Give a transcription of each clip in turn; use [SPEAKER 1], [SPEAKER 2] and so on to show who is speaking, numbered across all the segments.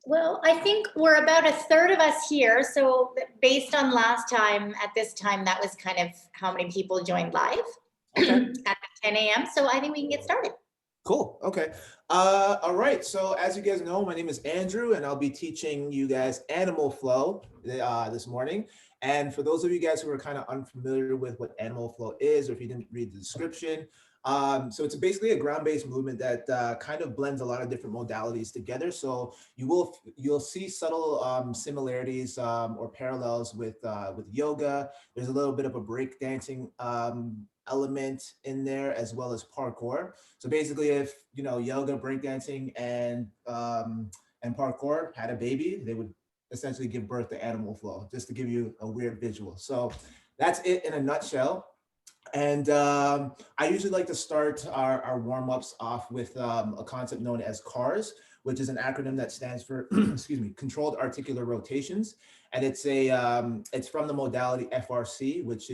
[SPEAKER 1] Well, I think we're about a third of us here. So based on last time, at this time, that was kind of how many people joined live
[SPEAKER 2] Okay,
[SPEAKER 1] at 10 a.m. So I think we can get started.
[SPEAKER 2] cool. Okay. All right. So as you guys know, my name is Andrew, and I'll be teaching you guys animal flow this morning. And for those of you guys who are kind of unfamiliar with what animal flow is, or if you didn't read the description, so it's basically a ground-based movement that kind of blends a lot of different modalities together. So you'll see subtle similarities or parallels with yoga. There's a little bit of a break dancing element in there, as well as parkour. So basically, if you know yoga, breakdancing, and parkour had a baby, they would essentially give birth to animal flow. Just to give you a weird visual. So that's it in a nutshell. And I usually like to start our warm-ups off with a concept known as CARS, which is an acronym that stands for, excuse me, controlled articular rotations. And it's from the modality FRC, which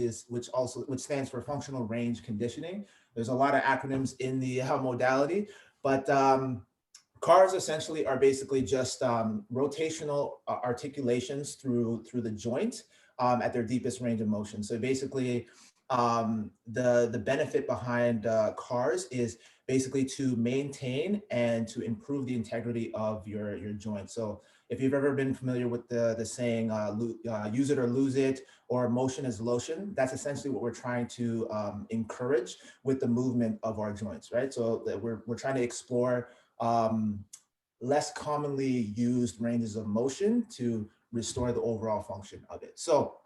[SPEAKER 2] stands for functional range conditioning. There's a lot of acronyms in the modality, but CARs essentially are basically just rotational articulations through the joint at their deepest range of motion. So basically, the benefit behind CARs is basically to maintain and to improve the integrity of your joint. So if you've ever been familiar with the saying use it or lose it, or motion is lotion, that's essentially what we're trying to encourage with the movement of our joints, right? So that we're trying to explore less commonly used ranges of motion to restore the overall function of it. So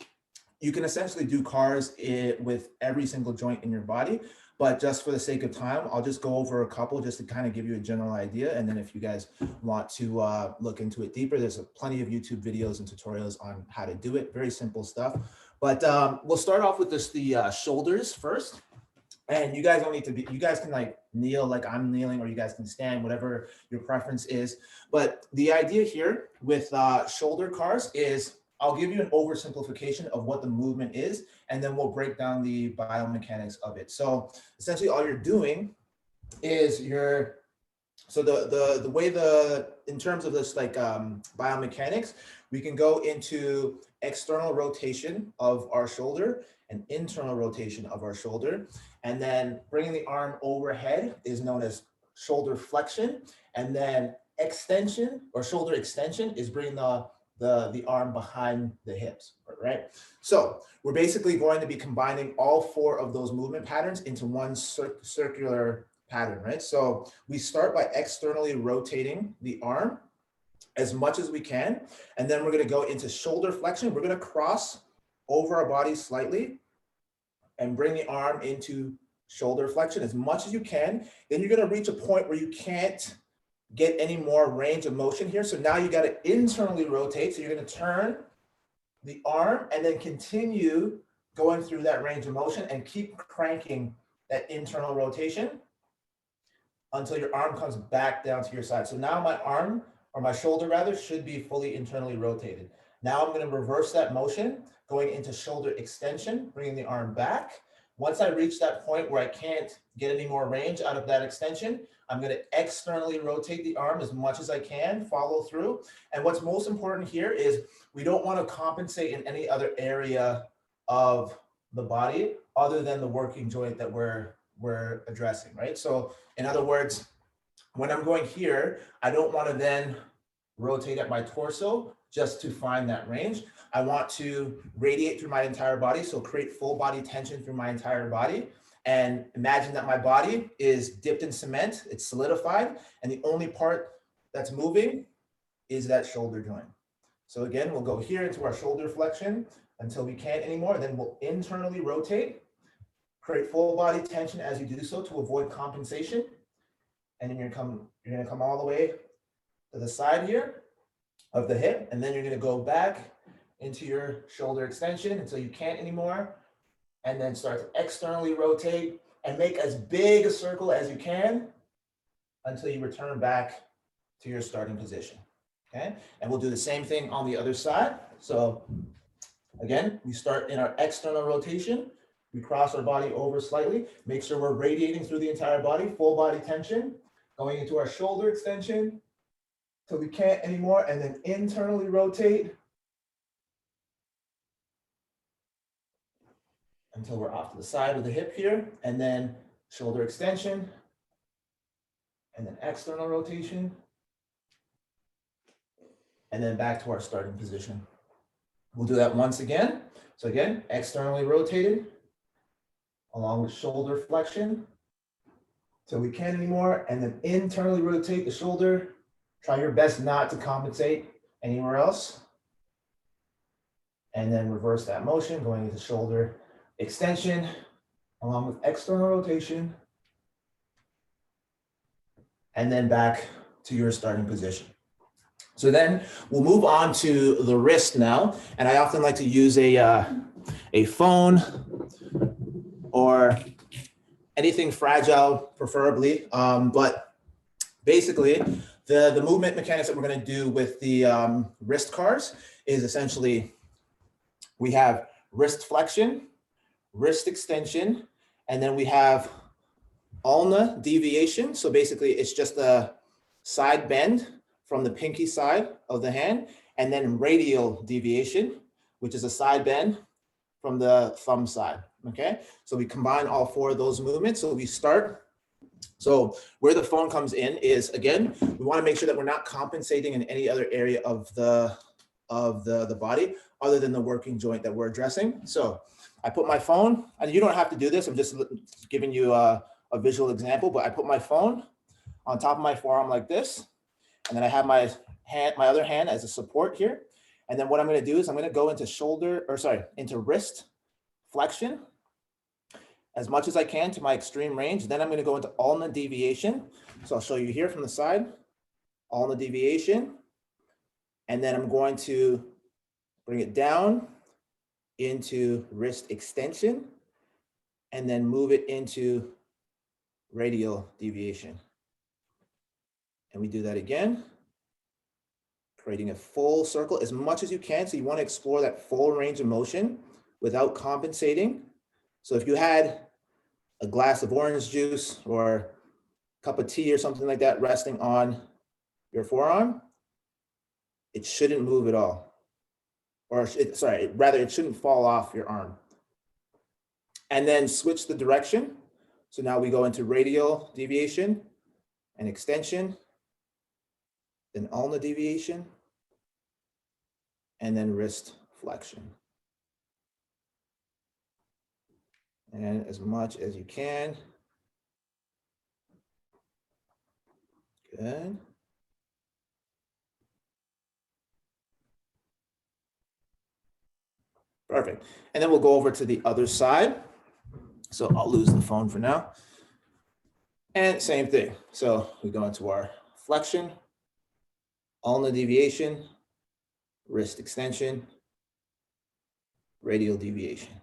[SPEAKER 2] you can essentially do CARs with every single joint in your body, but just for the sake of time, I'll just go over a couple just to kind of give you a general idea. And then if you guys want to look into it deeper, there's plenty of YouTube videos and tutorials on how to do it. Very simple stuff. But we'll start off with the shoulders first. And you guys don't need to be, you guys can like kneel like I'm kneeling, or you guys can stand, whatever your preference is. But the idea here with shoulder CARs is I'll give you an oversimplification of what the movement is, and then we'll break down the biomechanics of it. So essentially all you're doing is so the way in terms of this like biomechanics, we can go into external rotation of our shoulder and internal rotation of our shoulder. And then bringing the arm overhead is known as shoulder flexion. And then extension or shoulder extension is bringing the arm behind the hips, right? So we're basically going to be combining all four of those movement patterns into one circular pattern, right? So we start by externally rotating the arm as much as we can. And then we're going to go into shoulder flexion. We're going to cross over our body slightly and bring the arm into shoulder flexion as much as you can. Then you're going to reach a point where you can't get any more range of motion here. So now you got to internally rotate. So you're going to turn the arm and then continue going through that range of motion and keep cranking that internal rotation until your arm comes back down to your side. So now my arm, or my shoulder rather, should be fully internally rotated. Now I'm going to reverse that motion, going into shoulder extension, bringing the arm back. Once I reach that point where I can't get any more range out of that extension, I'm going to externally rotate the arm as much as I can, follow through. And what's most important here is we don't want to compensate in any other area of the body other than the working joint that we're addressing, right? So in other words, when I'm going here, I don't want to then rotate at my torso just to find that range. I want to radiate through my entire body, so create full body tension through my entire body. And imagine that my body is dipped in cement, it's solidified, and the only part that's moving is that shoulder joint. So again, we'll go here into our shoulder flexion until we can't anymore. Then we'll internally rotate, create full body tension as you do so to avoid compensation. And then you're gonna come all the way to the side here of the hip, and then you're gonna go back into your shoulder extension until you can't anymore, and then start to externally rotate and make as big a circle as you can until you return back to your starting position, okay? And we'll do the same thing on the other side. So again, we start in our external rotation. We cross our body over slightly, make sure we're radiating through the entire body, full body tension, going into our shoulder extension, till we can't anymore, and then internally rotate until we're off to the side of the hip here, and then shoulder extension, and then external rotation, and then back to our starting position. We'll do that once again. So again, externally rotated, along with shoulder flexion, till we can't anymore, and then internally rotate the shoulder. Try your best not to compensate anywhere else. And then reverse that motion, going into shoulder extension, along with external rotation, and then back to your starting position. So then we'll move on to the wrist now. And I often like to use a phone or anything fragile, preferably. But basically, the movement mechanics that we're going to do with the wrist cars is essentially we have wrist flexion, wrist extension, and then we have ulna deviation. So basically, it's just a side bend from the pinky side of the hand, and then radial deviation, which is a side bend from the thumb side, okay? So we combine all four of those movements. So we start, so where the phone comes in is, again, we wanna make sure that we're not compensating in any other area of the body other than the working joint that we're addressing. So I put my phone, and you don't have to do this, I'm just giving you a visual example, but I put my phone on top of my forearm like this, and then I have my other hand as a support here. And then what I'm going to do is I'm going to go into into wrist flexion as much as I can to my extreme range. Then I'm going to go into ulna deviation. So I'll show you here from the side, ulna deviation. And then I'm going to bring it down into wrist extension and then move it into radial deviation. And we do that again, creating a full circle as much as you can. So you want to explore that full range of motion without compensating. So if you had a glass of orange juice or a cup of tea or something like that resting on your forearm, it shouldn't move at all. Or rather it shouldn't fall off your arm. And then switch the direction. So now we go into radial deviation and extension, then ulna deviation, and then wrist flexion. And as much as you can. Good. Perfect. And then we'll go over to the other side. So I'll lose the phone for now. And same thing. So we go into our flexion, ulnar deviation, wrist extension, radial deviation.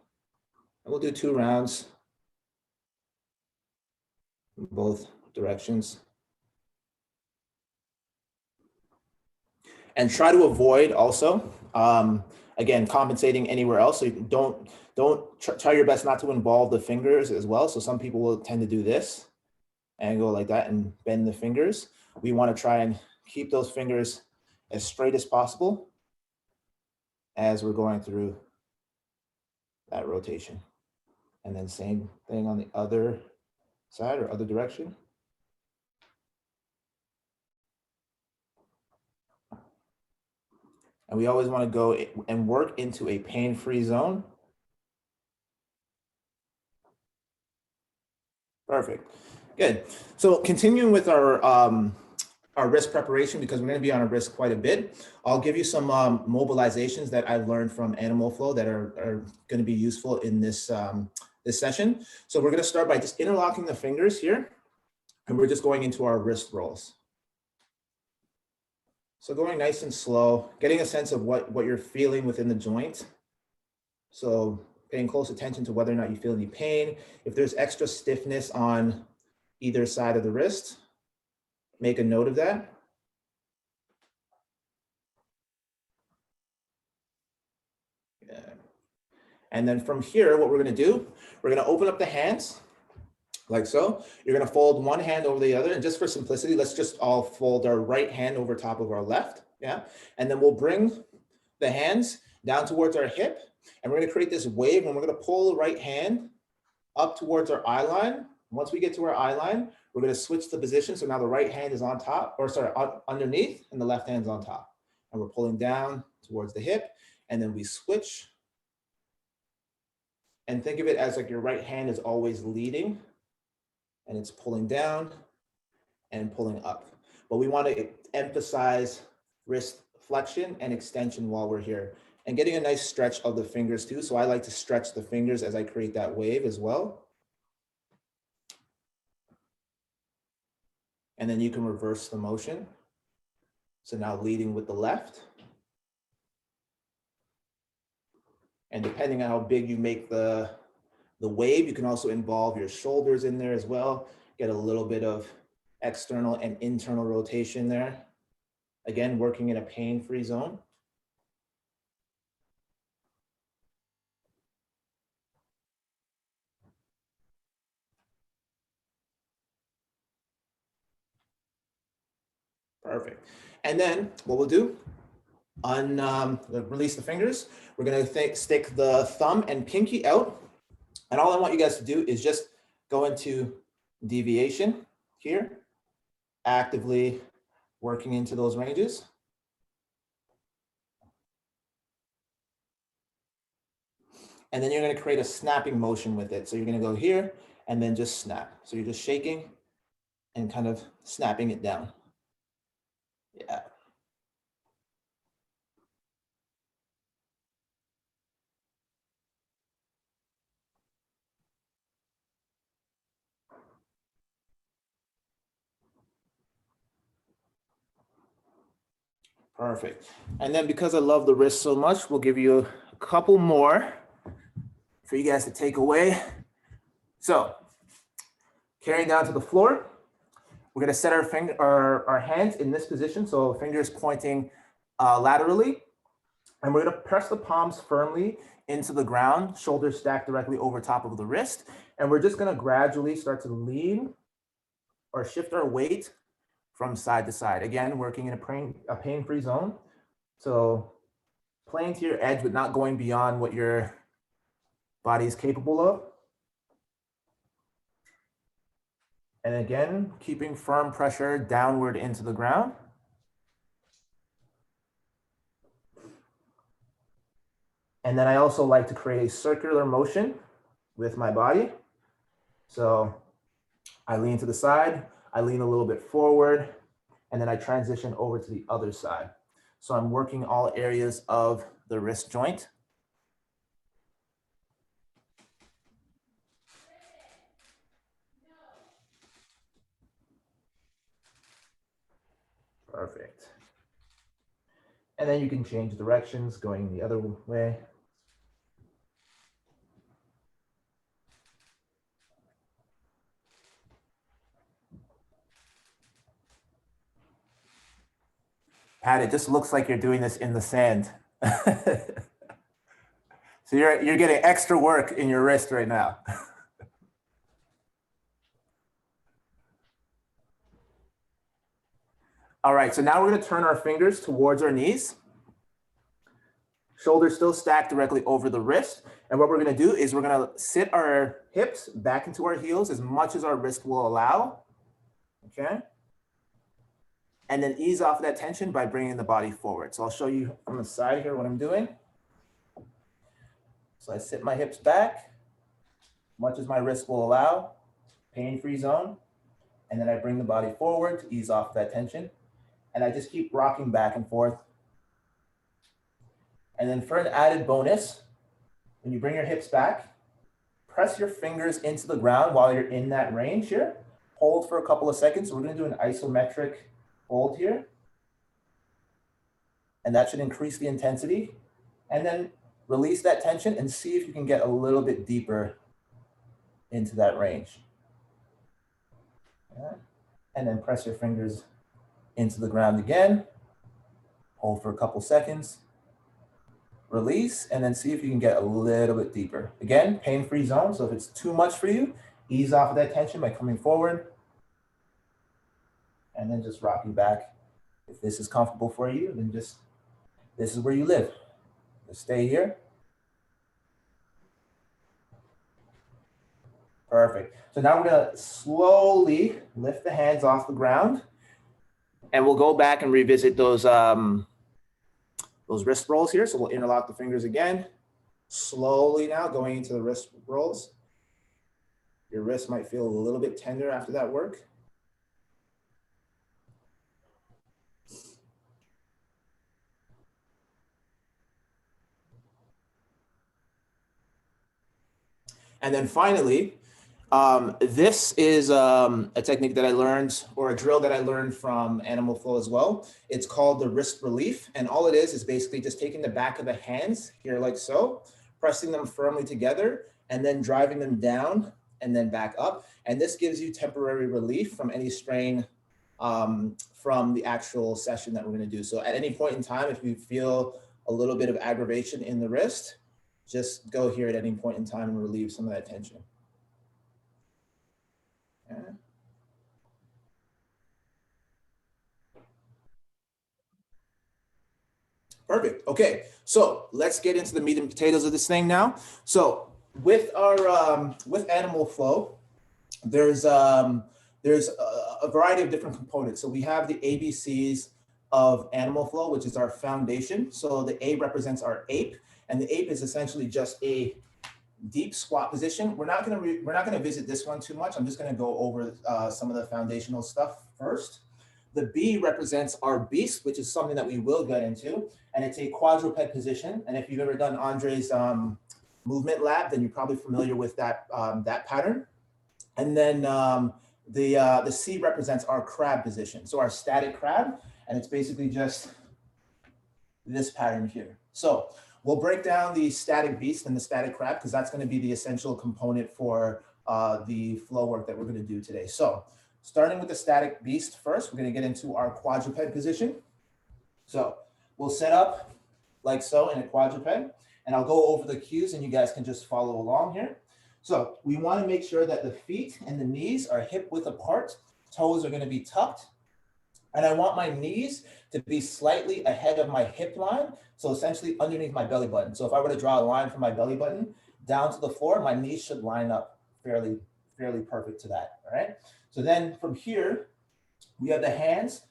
[SPEAKER 2] And we'll do 2 rounds in both directions. And try to avoid also, again, compensating anywhere else. So don't try your best not to involve the fingers as well. So some people will tend to do this and go like that and bend the fingers. We want to try and keep those fingers as straight as possible as we're going through that rotation. And then same thing on the other side or other direction. And we always want to go and work into a pain-free zone. Perfect. Good. So continuing with our wrist preparation, because we're going to be on our wrist quite a bit, I'll give you some mobilizations that I've learned from Animal Flow that are going to be useful in this, this session. So we're going to start by just interlocking the fingers here, and we're just going into our wrist rolls. So going nice and slow, getting a sense of what you're feeling within the joint. So paying close attention to whether or not you feel any pain. If there's extra stiffness on either side of the wrist, make a note of that. Yeah. And then from here, what we're gonna do, we're gonna open up the hands like so. You're gonna fold one hand over the other, and just for simplicity, let's just all fold our right hand over top of our left, yeah? And then we'll bring the hands down towards our hip, and we're gonna create this wave, and we're gonna pull the right hand up towards our eye line. Once we get to our eye line, we're gonna switch the position, so now the right hand is on top, or sorry, underneath, and the left hand's on top. And we're pulling down towards the hip, and then we switch. And think of it as like your right hand is always leading, and it's pulling down and pulling up. But we want to emphasize wrist flexion and extension while we're here, and getting a nice stretch of the fingers too. So I like to stretch the fingers as I create that wave as well. And then you can reverse the motion. So now leading with the left. And depending on how big you make the wave, you can also involve your shoulders in there as well. Get a little bit of external and internal rotation there. Again, working in a pain-free zone. Perfect. And then what we'll do, release the fingers. We're gonna stick the thumb and pinky out. And all I want you guys to do is just go into deviation here, actively working into those ranges. And then you're gonna create a snapping motion with it. So you're gonna go here and then just snap. So you're just shaking and kind of snapping it down. Yeah. Perfect. And then because I love the wrist so much, we'll give you a couple more for you guys to take away. So carrying down to the floor, we're gonna set our hands in this position. So fingers pointing laterally, and we're gonna press the palms firmly into the ground, shoulders stacked directly over top of the wrist. And we're just gonna gradually start to lean or shift our weight from side to side. Again, working in a pain-free zone. So playing to your edge, but not going beyond what your body is capable of. And again, keeping firm pressure downward into the ground. And then I also like to create a circular motion with my body. So I lean to the side, I lean a little bit forward, and then I transition over to the other side. So I'm working all areas of the wrist joint. Perfect. And then you can change directions going the other way. Pat, it just looks like you're doing this in the sand. So you're getting extra work in your wrist right now. All right, so now we're gonna turn our fingers towards our knees. Shoulders still stacked directly over the wrist. And what we're gonna do is we're gonna sit our hips back into our heels as much as our wrist will allow, okay? And then ease off that tension by bringing the body forward. So I'll show you from the side here what I'm doing. So I sit my hips back, much as my wrist will allow, pain-free zone. And then I bring the body forward to ease off that tension. And I just keep rocking back and forth. And then for an added bonus, when you bring your hips back, press your fingers into the ground while you're in that range here. Hold for a couple of seconds. So we're gonna do an isometric hold here. And that should increase the intensity. And then release that tension and see if you can get a little bit deeper into that range. Yeah. And then press your fingers into the ground again. Hold for a couple seconds. Release, and then see if you can get a little bit deeper. Again, pain-free zone. So if it's too much for you, ease off of that tension by coming forward and then just rocking back. If this is comfortable for you, then just, this is where you live. Just stay here. Perfect. So now we're gonna slowly lift the hands off the ground, and we'll go back and revisit those wrist rolls here. So we'll interlock the fingers again. Slowly now going into the wrist rolls. Your wrist might feel a little bit tender after that work. And then finally, this is a technique that I learned, or a drill that I learned from Animal Flow as well. It's called the wrist relief. And all it is basically just taking the back of the hands here like so, pressing them firmly together, and then driving them down and then back up. And this gives you temporary relief from any strain from the actual session that we're gonna do. So at any point in time, if you feel a little bit of aggravation in the wrist, just go here at any point in time and relieve some of that tension. Okay. Perfect. Okay, so let's get into the meat and potatoes of this thing now. So with our with Animal Flow, there's a variety of different components. So we have the ABCs of Animal Flow, which is our foundation. So the A represents our ape, and the ape is essentially just a deep squat position. We're not gonna visit this one too much. I'm just gonna go over some of the foundational stuff first. The B represents our beast, which is something that we will get into, and it's a quadruped position. And if you've ever done Andre's movement lab, then you're probably familiar with that that pattern. And then the C represents our crab position, so our static crab, and it's basically just this pattern here. So we'll break down the static beast and the static crab because that's going to be the essential component for the flow work that we're going to do today. So starting with the static beast first, we're going to get into our quadruped position. So we'll set up like so in a quadruped, and I'll go over the cues and you guys can just follow along here. So we want to make sure that the feet and the knees are hip width apart, toes are going to be tucked, and I want my knees to be slightly ahead of my hip line, so essentially underneath my belly button. So if I were to draw a line from my belly button down to the floor, my knees should line up fairly perfect to that, all right? So then from here, we have the hands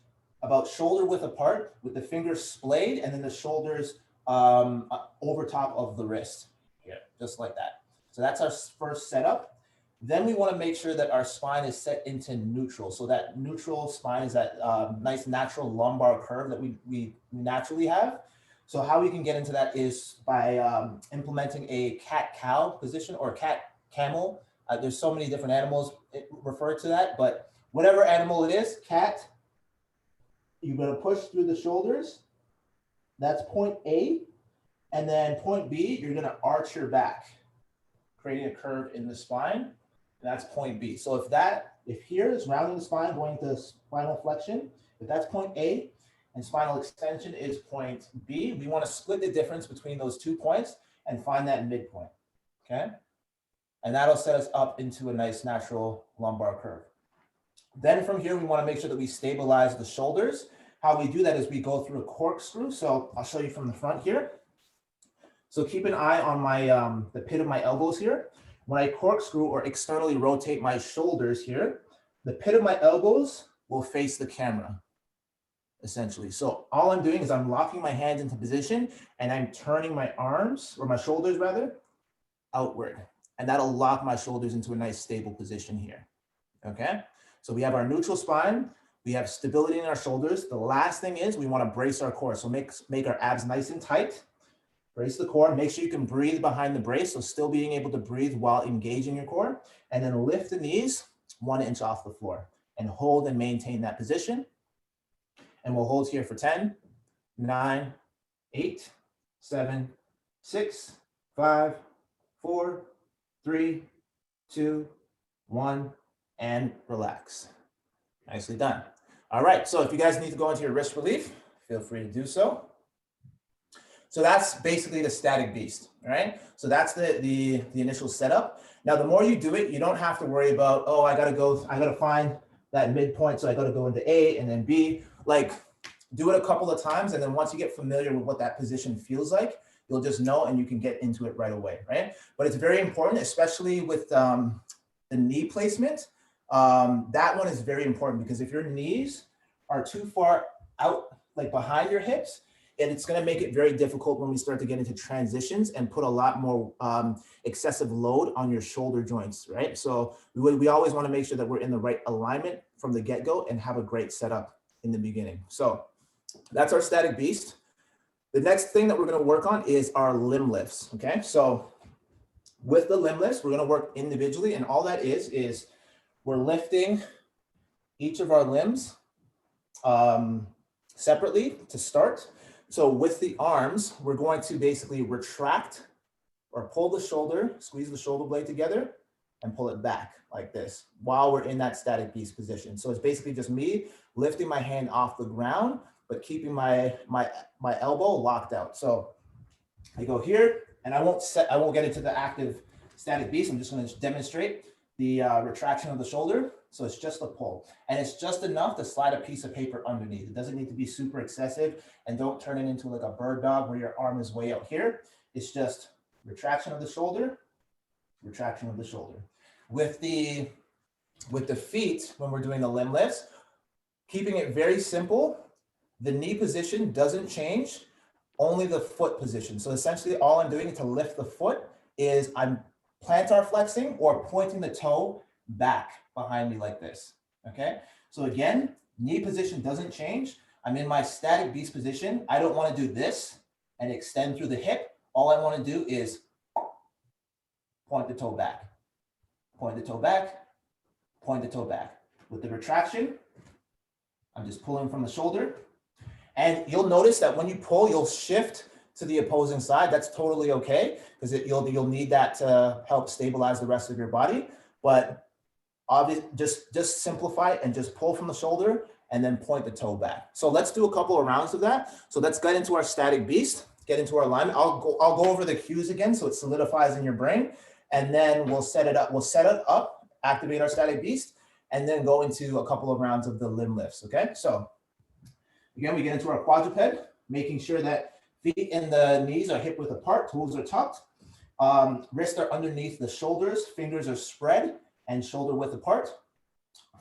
[SPEAKER 2] about shoulder width apart with the fingers splayed and then the shoulders over top of the wrist here, just like that. So that's our first setup. Then we want to make sure that our spine is set into neutral. So that neutral spine is that nice natural lumbar curve that we naturally have. So how we can get into that is by implementing a cat-cow position or cat-camel. There's so many different animals referred to that, but whatever animal it is, cat, you're going to push through the shoulders. That's point A. And then point B, you're going to arch your back, creating a curve in the spine. That's point B. So if here is rounding the spine, going to spinal flexion, if that's point A and spinal extension is point B, we want to split the difference between those 2 points and find that midpoint, okay? And that'll set us up into a nice natural lumbar curve. Then from here, we want to make sure that we stabilize the shoulders. How we do that is we go through a corkscrew. So I'll show you from the front here. So keep an eye on my the pit of my elbows here. When I corkscrew or externally rotate my shoulders here, the pit of my elbows will face the camera, essentially. So all I'm doing is I'm locking my hands into position and I'm turning my arms, or my shoulders rather, outward. And that'll lock my shoulders into a nice stable position here, okay? So we have our neutral spine, we have stability in our shoulders. The last thing is we wanna brace our core. So make our abs nice and tight. Brace the core, make sure you can breathe behind the brace, so still being able to breathe while engaging your core, and then lift the knees 1 inch off the floor and hold and maintain that position. And we'll hold here for 10, 9, 8, 7, 6, 5, 4, 3, 2, 1, and relax. Nicely done. All right, so if you guys need to go into your wrist relief, feel free to do so. So that's basically the static beast, all right? So that's the initial setup. Now, the more you do it, you don't have to worry about, oh, I gotta find that midpoint. So I gotta go into A and then B. Like, do it a couple of times. And then once you get familiar with what that position feels like, you'll just know and you can get into it right away, right? But it's very important, especially with the knee placement. That one is very important because if your knees are too far out, like behind your hips, and it's going to make it very difficult when we start to get into transitions and put a lot more excessive load on your shoulder joints, right? So we always want to make sure that we're in the right alignment from the get-go and have a great setup in the beginning. So that's our static beast. The next thing that we're going to work on is our limb lifts, okay? So with the limb lifts, we're going to work individually, and all that is we're lifting each of our limbs separately to start. So with the arms, we're going to basically retract or pull the shoulder, squeeze the shoulder blade together and pull it back like this while we're in that static beast position. So it's basically just me lifting my hand off the ground, but keeping my elbow locked out. So I go here and I won't get into the active static beast. I'm just going to demonstrate the retraction of the shoulder. So it's just a pull, and it's just enough to slide a piece of paper underneath. It doesn't need to be super excessive, and don't turn it into like a bird dog where your arm is way out here. It's just retraction of the shoulder, retraction of the shoulder. With the feet, when we're doing the limb lifts, keeping it very simple, the knee position doesn't change, only the foot position. So essentially all I'm doing to lift the foot is I'm plantar flexing or pointing the toe back behind me like this, okay? So again, knee position doesn't change. I'm in my static beast position. I don't want to do this and extend through the hip. All I want to do is point the toe back, point the toe back, point the toe back. With the retraction, I'm just pulling from the shoulder. And you'll notice that when you pull, you'll shift to the opposing side. That's totally okay, because you'll need that to help stabilize the rest of your body. But obviously, just simplify it and just pull from the shoulder and then point the toe back. So let's do a couple of rounds of that. So let's get into our static beast, get into our alignment. I'll go over the cues again so it solidifies in your brain, and then we'll set it up. We'll set it up, activate our static beast, and then go into a couple of rounds of the limb lifts. Okay, so again, we get into our quadruped, making sure that feet and the knees are hip width apart, toes are tucked, wrists are underneath the shoulders, fingers are spread and shoulder width apart.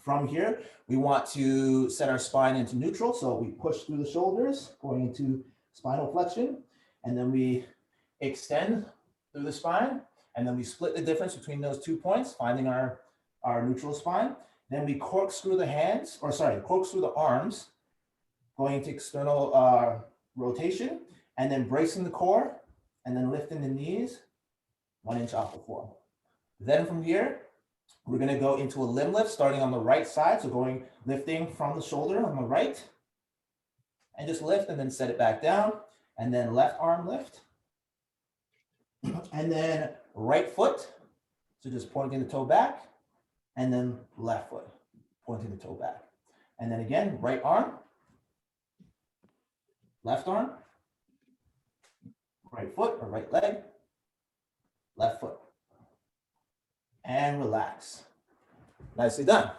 [SPEAKER 2] From here, we want to set our spine into neutral. So we push through the shoulders, going into spinal flexion, and then we extend through the spine, and then we split the difference between those 2 points, finding our neutral spine. Then we corkscrew corkscrew the arms, going into external rotation, and then bracing the core, and then lifting the knees 1 inch off the floor. Then from here, we're going to go into a limb lift starting on the right side. So lifting from the shoulder on the right, and just lift and then set it back down, and then left arm lift, and then right foot. So just pointing the toe back, and then left foot, pointing the toe back. And then again, right arm, left arm, right foot or right leg, left foot, and relax. Nicely done.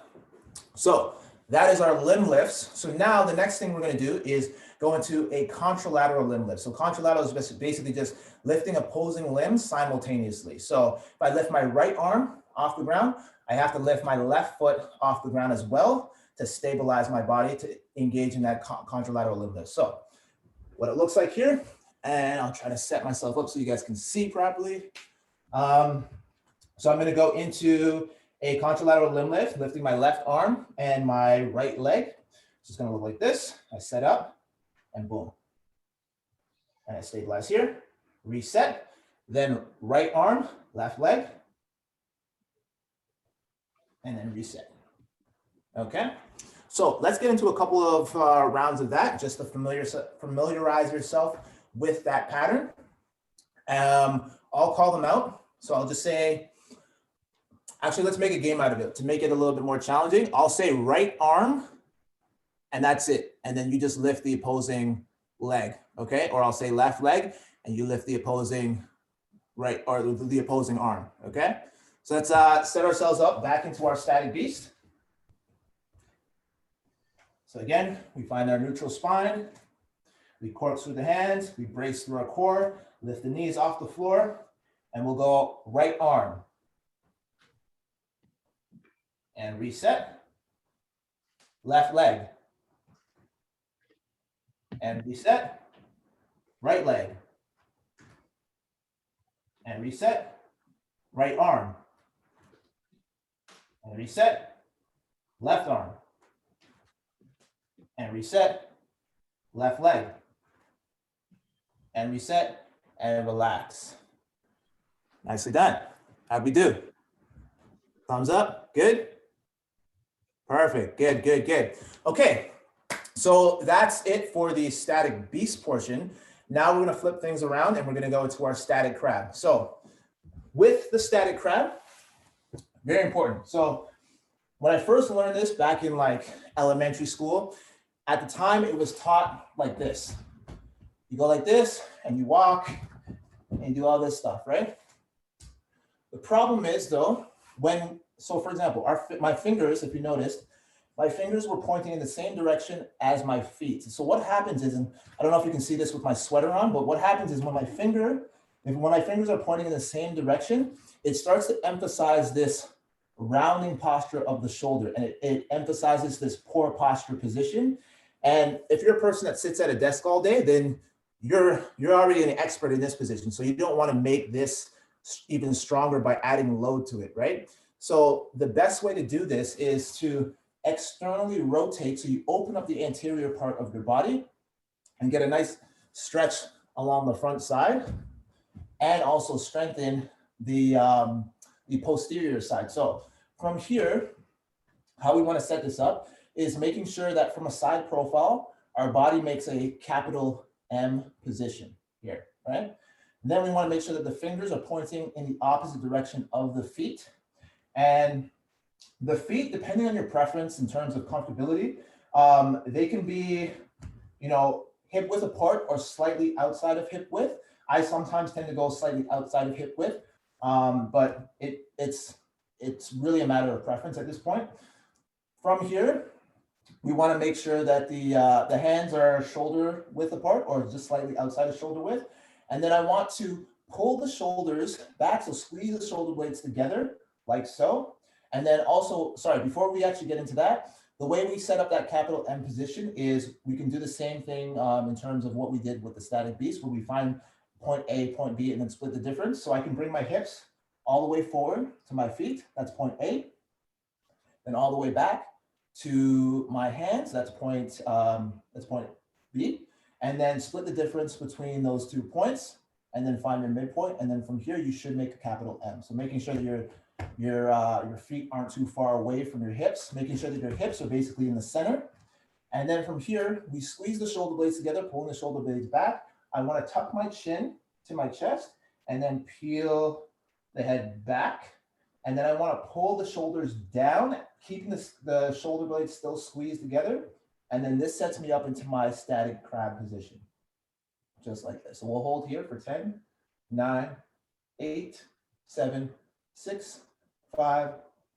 [SPEAKER 2] So that is our limb lifts. So now the next thing we're going to do is go into a contralateral limb lift. So contralateral is basically just lifting opposing limbs simultaneously. So if I lift my right arm off the ground, I have to lift my left foot off the ground as well to stabilize my body to engage in that contralateral limb lift. So what it looks like here, and I'll try to set myself up so you guys can see properly. So I'm going to go into a contralateral limb lift, lifting my left arm and my right leg. It's just going to look like this. I set up and boom. And I stabilize here, reset, then right arm, left leg, and then reset. Okay. So let's get into a couple of rounds of that, just to familiarize yourself with that pattern. I'll call them out. So I'll just say, actually, let's make a game out of it to make it a little bit more challenging. I'll say right arm, and that's it. And then you just lift the opposing leg, okay? Or I'll say left leg, and you lift the opposing right, or the opposing arm, okay? So let's set ourselves up back into our static beast. So again, we find our neutral spine, we corkscrew the hands, we brace through our core, lift the knees off the floor, and we'll go right arm. And reset, left leg. And reset, right leg. And reset, right arm. And reset, left arm. And reset, left leg. And reset, and relax. Nicely done. How'd we do? Thumbs up, good? Perfect, good, good, good. Okay, so that's it for the static beast portion. Now we're gonna flip things around and we're gonna go to our static crab. So with the static crab, very important. So when I first learned this back in like elementary school, at the time it was taught like this. You go like this and you walk and you do all this stuff, right? The problem is though, so for example, my fingers, if you noticed, my fingers were pointing in the same direction as my feet. So what happens is, and I don't know if you can see this with my sweater on, but what happens is when my fingers are pointing in the same direction, it starts to emphasize this rounding posture of the shoulder, and it emphasizes this poor posture position. And if you're a person that sits at a desk all day, then you're already an expert in this position. So you don't want to make this even stronger by adding load to it, right? So the best way to do this is to externally rotate. So you open up the anterior part of your body and get a nice stretch along the front side, and also strengthen the posterior side. So from here, how we want to set this up is making sure that from a side profile, our body makes a capital M position here, right? And then we want to make sure that the fingers are pointing in the opposite direction of the feet. And the feet, depending on your preference in terms of comfortability, they can be, hip width apart or slightly outside of hip width. I sometimes tend to go slightly outside of hip width, but it's really a matter of preference at this point. From here, we want to make sure that the hands are shoulder width apart or just slightly outside of shoulder width. And then I want to pull the shoulders back, so squeeze the shoulder blades together like so. And then also, sorry, before we actually get into that, the way we set up that capital M position is we can do the same thing in terms of what we did with the static beast, where we find point A, point B, and then split the difference. So I can bring my hips all the way forward to my feet, that's point A, then all the way back to my hands, that's point B, and then split the difference between those 2 points, and then find your midpoint, and then from here you should make a capital M. So making sure that your feet aren't too far away from your hips, making sure that your hips are basically in the center. And then from here, we squeeze the shoulder blades together, pulling the shoulder blades back. I want to tuck my chin to my chest and then peel the head back. And then I want to pull the shoulders down, keeping the shoulder blades still squeezed together. And then this sets me up into my static crab position, just like this. So we'll hold here for 10, 9, 8, 7, 6, 5,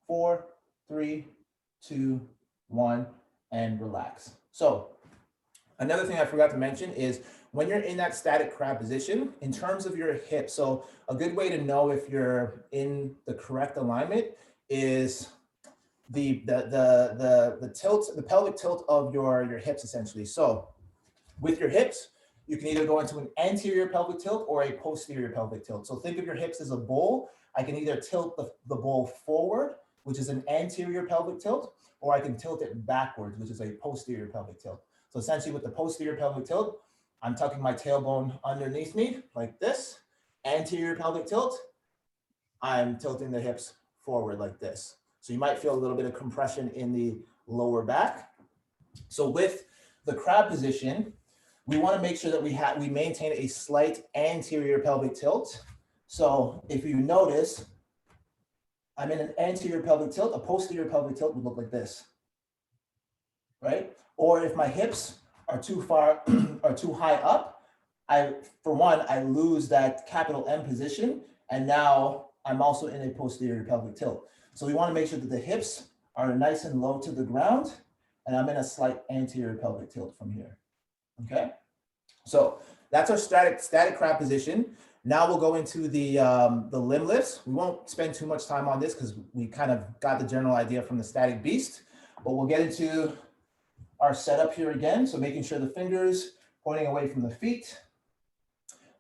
[SPEAKER 2] 4, 3, 2, 1, and relax. So another thing I forgot to mention is when you're in that static crab position, in terms of your hips, so a good way to know if you're in the correct alignment is the tilt, the pelvic tilt of your hips essentially. So with your hips, you can either go into an anterior pelvic tilt or a posterior pelvic tilt. So think of your hips as a bowl. I can either tilt the bowl forward, which is an anterior pelvic tilt, or I can tilt it backwards, which is a posterior pelvic tilt. So essentially with the posterior pelvic tilt, I'm tucking my tailbone underneath me like this. Anterior pelvic tilt, I'm tilting the hips forward like this. So you might feel a little bit of compression in the lower back. So with the crab position, we want to make sure that we maintain a slight anterior pelvic tilt. So if you notice, I'm in an anterior pelvic tilt. A posterior pelvic tilt would look like this, right? Or if my hips are too far or too high up, for one, I lose that capital M position, and now I'm also in a posterior pelvic tilt. So we want to make sure that the hips are nice and low to the ground, and I'm in a slight anterior pelvic tilt from here. Okay, so that's our static crab position. Now we'll go into the limb lifts. We won't spend too much time on this because we kind of got the general idea from the static beast, but we'll get into our setup here again. So making sure the fingers pointing away from the feet.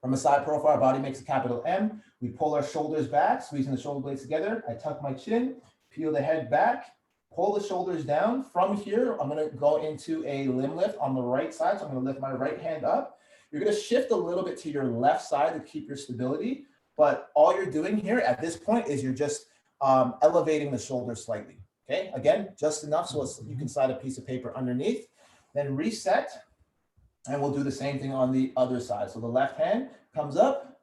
[SPEAKER 2] From a side profile, our body makes a capital M. We pull our shoulders back, squeezing the shoulder blades together. I tuck my chin, peel the head back, pull the shoulders down. From here, I'm gonna go into a limb lift on the right side. So I'm gonna lift my right hand up. You're gonna shift a little bit to your left side to keep your stability. But all you're doing here at this point is you're just elevating the shoulders slightly. Okay, again, just enough so you can slide a piece of paper underneath. Then reset. And we'll do the same thing on the other side. So the left hand comes up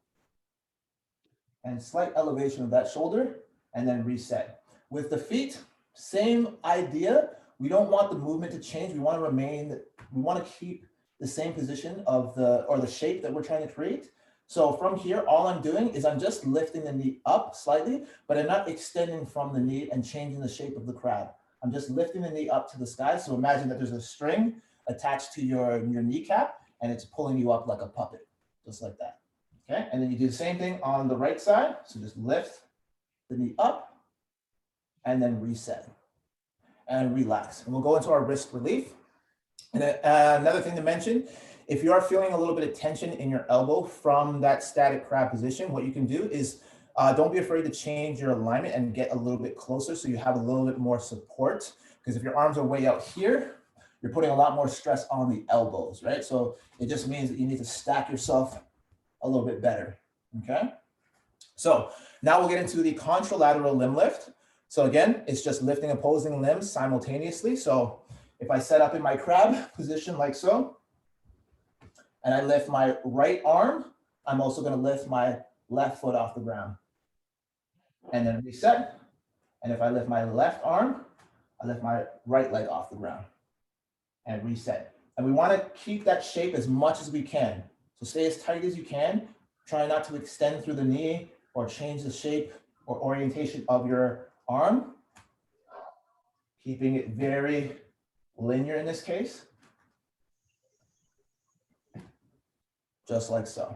[SPEAKER 2] and slight elevation of that shoulder and then reset. With the feet, same idea. We don't want the movement to change. We want to keep the same position of the shape that we're trying to create. So from here, all I'm doing is I'm just lifting the knee up slightly, but I'm not extending from the knee and changing the shape of the crab. I'm just lifting the knee up to the sky. So imagine that there's a string attached to your kneecap and it's pulling you up like a puppet, just like that. Okay, and then you do the same thing on the right side. So just lift the knee up and then reset and relax. And we'll go into our wrist relief. And another thing to mention, if you are feeling a little bit of tension in your elbow from that static crab position, what you can do is don't be afraid to change your alignment and get a little bit closer so you have a little bit more support. Because if your arms are way out here, you're putting a lot more stress on the elbows, right? So it just means that you need to stack yourself a little bit better, okay? So now we'll get into the contralateral limb lift. So again, it's just lifting opposing limbs simultaneously. So if I set up in my crab position like so, and I lift my right arm, I'm also gonna lift my left foot off the ground. And then reset. And if I lift my left arm, I lift my right leg off the ground. And reset. And we want to keep that shape as much as we can. So stay as tight as you can. Try not to extend through the knee or change the shape or orientation of your arm. Keeping it very linear in this case. Just like so.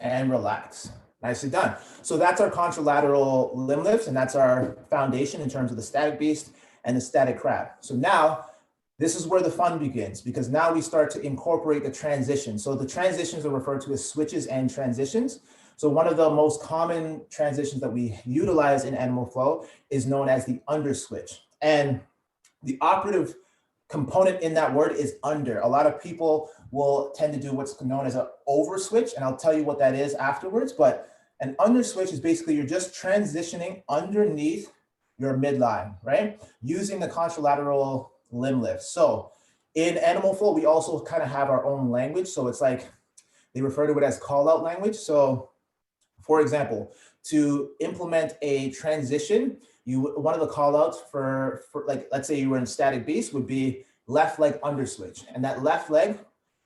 [SPEAKER 2] And relax. Nicely done. So that's our contralateral limb lifts, and that's our foundation in terms of the static beast and the static crab. So now, this is where the fun begins, because now we start to incorporate the transition. So the transitions are referred to as switches and transitions. So one of the most common transitions that we utilize in animal flow is known as the under switch. And the operative component in that word is under. A lot of people will tend to do what's known as an over switch, and I'll tell you what that is afterwards. But an under switch is basically you're just transitioning underneath your midline, right? Using the contralateral limb lift. So in animal flow, we also kind of have our own language. So it's like they refer to it as call out language. So for example, to implement a transition, one of the call outs for like, let's say you were in static beast would be left leg under switch. And that left leg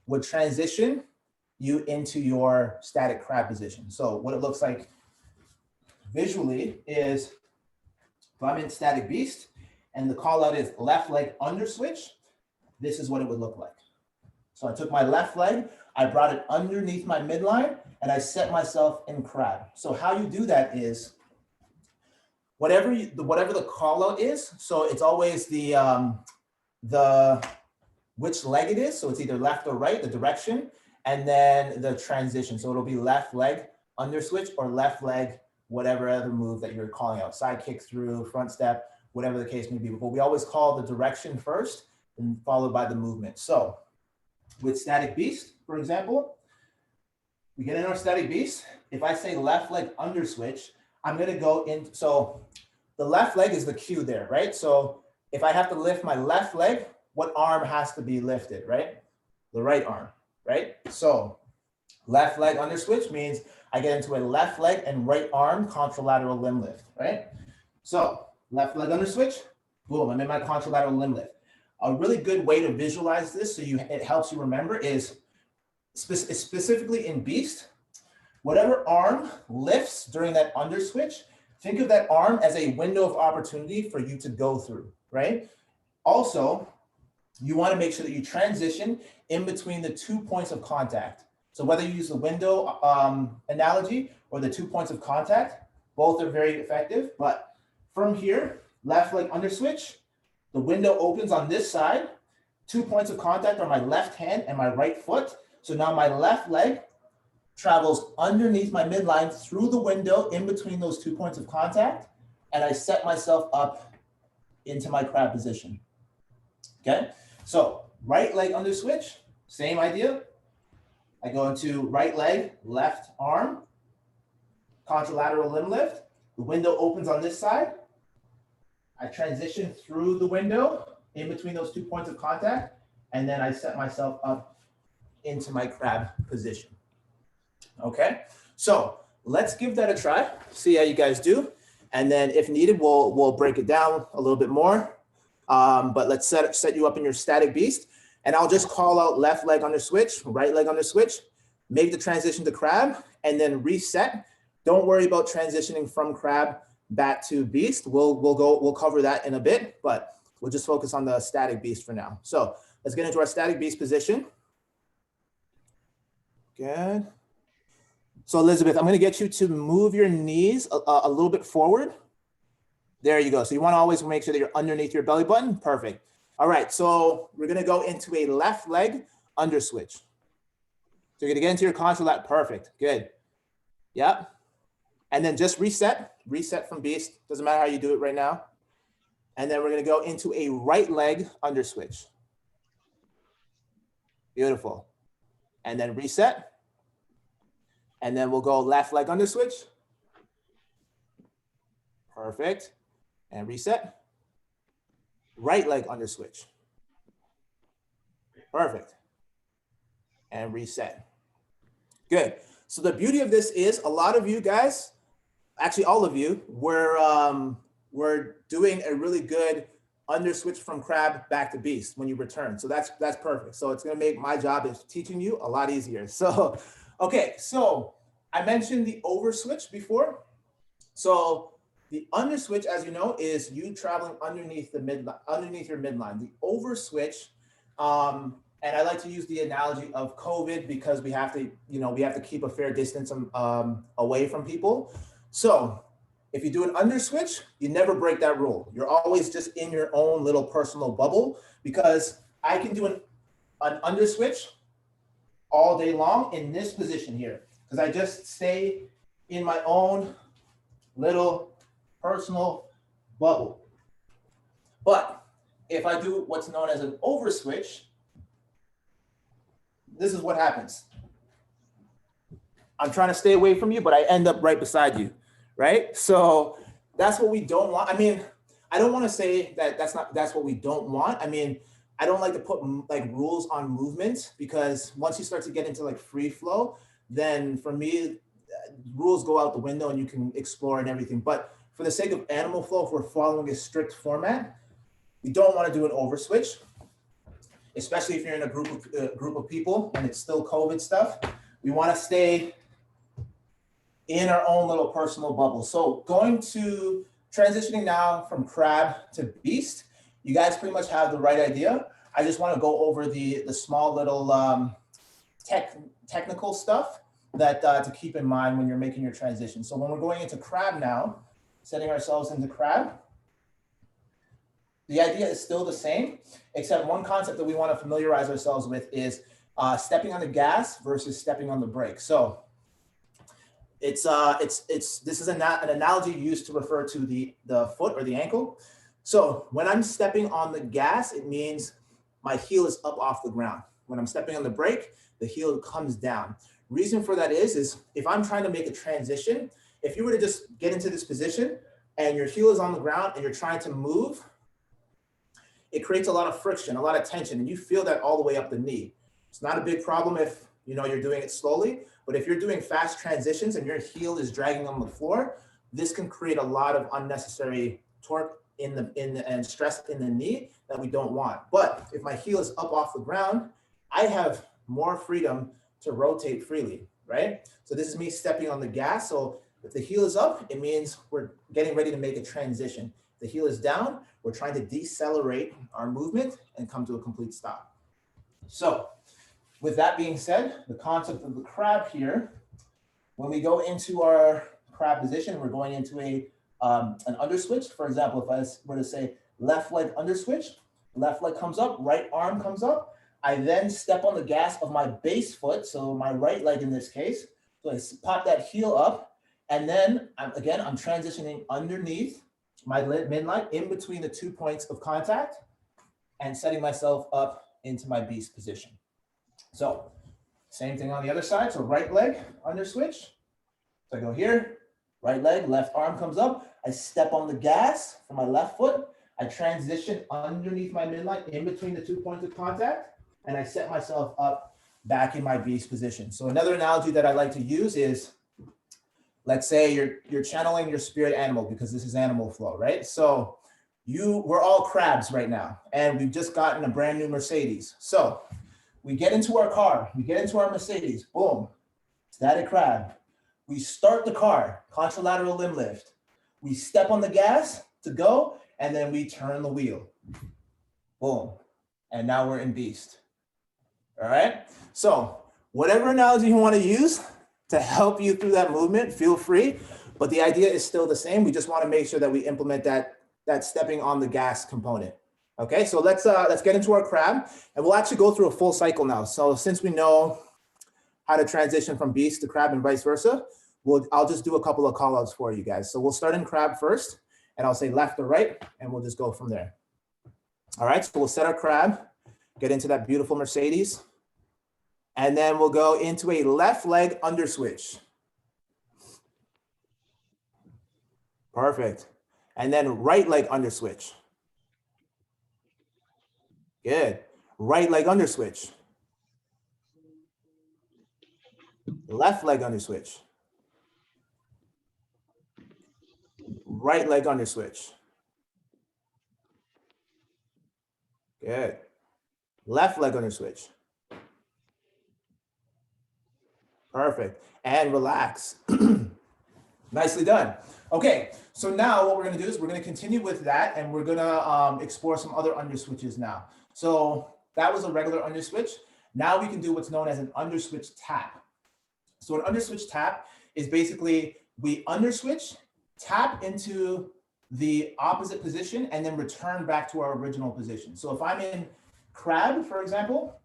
[SPEAKER 2] would transition you into your static crab position. So what it looks like visually is if I'm in static beast, and the call out is left leg under switch, this is what it would look like. So I took my left leg, I brought it underneath my midline, and I set myself in crab. So how you do that is, whatever the call out is, so it's always the which leg it is, so it's either left or right, the direction, and then the transition. So it'll be left leg under switch or left leg, whatever other move that you're calling out, side kick through, front step, whatever the case may be. But we always call the direction first and followed by the movement. So with static beast, for example, we get in our static beast. If I say left leg under switch, I'm going to go in. So the left leg is the cue there, right? So if I have to lift my left leg, what arm has to be lifted, right? The right arm, right? So left leg under switch means I get into a left leg and right arm contralateral limb lift, right? So left leg under switch, boom, I'm in my contralateral limb lift. A really good way to visualize this so it helps you remember is specifically in Beast, whatever arm lifts during that under switch, think of that arm as a window of opportunity for you to go through, right? Also, you want to make sure that you transition in between the 2 points of contact. So whether you use the window analogy or the 2 points of contact, both are very effective. But from here, left leg under switch, the window opens on this side. 2 points of contact are my left hand and my right foot. So now my left leg travels underneath my midline through the window in between those 2 points of contact, and I set myself up into my crab position. Okay, so right leg under switch, same idea. I go into right leg, left arm, contralateral limb lift. The window opens on this side. I transition through the window in between those 2 points of contact, and then I set myself up into my crab position. Okay, so let's give that a try, see how you guys do. And then if needed, we'll break it down a little bit more. But let's set you up in your static beast. And I'll just call out left leg under switch, right leg under switch, make the transition to crab, and then reset. Don't worry about transitioning from crab back to beast. We'll cover that in a bit, but we'll just focus on the static beast for now. So let's get into our static beast position. Good. So Elizabeth, I'm gonna get you to move your knees a little bit forward. There you go. So you wanna always make sure that you're underneath your belly button. Perfect. All right, so we're gonna go into a left leg under switch. So you're gonna get into your contralateral, perfect, good. Yep. And then just reset from beast. Doesn't matter how you do it right now. And then we're gonna go into a right leg under switch. Beautiful. And then reset. And then we'll go left leg under switch. Perfect. And reset. Right leg under switch. Perfect. And reset. Good. So the beauty of this is a lot of you guys, actually all of you, we're doing a really good under switch from crab back to beast when you return. So that's perfect. So it's gonna make my job as teaching you a lot easier. So, okay, so I mentioned the over switch before. So the under switch, as you know, is you traveling underneath the midline, underneath your midline. The over switch, and I like to use the analogy of COVID because we have to keep a fair distance away from people. So if you do an under switch, you never break that rule. You're always just in your own little personal bubble, because I can do an under switch all day long in this position here, because I just stay in my own little personal bubble. But if I do what's known as an over switch, this is what happens. I'm trying to stay away from you, but I end up right beside you, right? So that's what we don't want. I mean, I don't want to say that that's what we don't want. I mean, I don't like to put like rules on movement, because once you start to get into like free flow, then for me, rules go out the window and you can explore and everything. But for the sake of animal flow, if we're following a strict format, we don't want to do an over switch, especially if you're in a group of people and it's still COVID stuff. We want to stay in our own little personal bubble. So transitioning now from crab to beast, you guys pretty much have the right idea. I just want to go over the small little technical stuff that to keep in mind when you're making your transition. So when we're going into crab now, setting ourselves into crab, the idea is still the same, except one concept that we want to familiarize ourselves with is stepping on the gas versus stepping on the brake. So this is an analogy used to refer to the foot or the ankle. So when I'm stepping on the gas, it means my heel is up off the ground. When I'm stepping on the brake, the heel comes down. Reason for that is if I'm trying to make a transition, if you were to just get into this position and your heel is on the ground and you're trying to move, it creates a lot of friction, a lot of tension, and you feel that all the way up the knee. It's not a big problem if you're doing it slowly, but if you're doing fast transitions and your heel is dragging on the floor, this can create a lot of unnecessary torque and stress in the knee that we don't want. But if my heel is up off the ground, I have more freedom to rotate freely, right? So this is me stepping on the gas. So if the heel is up, it means we're getting ready to make a transition. If the heel is down, we're trying to decelerate our movement and come to a complete stop. So with that being said, the concept of the crab here, when we go into our crab position, we're going into an underswitch. For example, if I were to say left leg underswitch, left leg comes up, right arm comes up. I then step on the gas of my base foot, so my right leg in this case. So I pop that heel up, and then I'm transitioning underneath my midline in between the 2 points of contact and setting myself up into my beast position. So same thing on the other side. So right leg under switch. So I go here, right leg, left arm comes up. I step on the gas for my left foot. I transition underneath my midline in between the 2 points of contact, and I set myself up back in my beast position. So another analogy that I like to use is, let's say you're channeling your spirit animal, because this is animal flow, right? So we're all crabs right now, and we've just gotten a brand new Mercedes. So we get into our car, we get into our Mercedes, boom, static crab. We start the car, contralateral limb lift. We step on the gas to go, and then we turn the wheel. Boom. And now we're in beast. All right? So whatever analogy you want to use to help you through that movement, feel free. But the idea is still the same. We just want to make sure that we implement that stepping on the gas component. Okay, so let's get into our crab, and we'll actually go through a full cycle now. So since we know how to transition from beast to crab and vice versa, I'll just do a couple of call outs for you guys. So we'll start in crab first, and I'll say left or right, and we'll just go from there. All right, so we'll set our crab, get into that beautiful Mercedes, and then we'll go into a left leg under switch. Perfect. And then right leg under switch. Good. Right leg under switch. Left leg under switch. Right leg under switch. Good. Left leg under switch. Perfect. And relax. Nicely done. Okay, so now what we're going to do is we're going to continue with that, and we're going to explore some other under switches now. So that was a regular under switch. Now we can do what's known as an under switch tap. So an under switch tap is basically we under switch, tap into the opposite position, and then return back to our original position. So if I'm in crab, for example,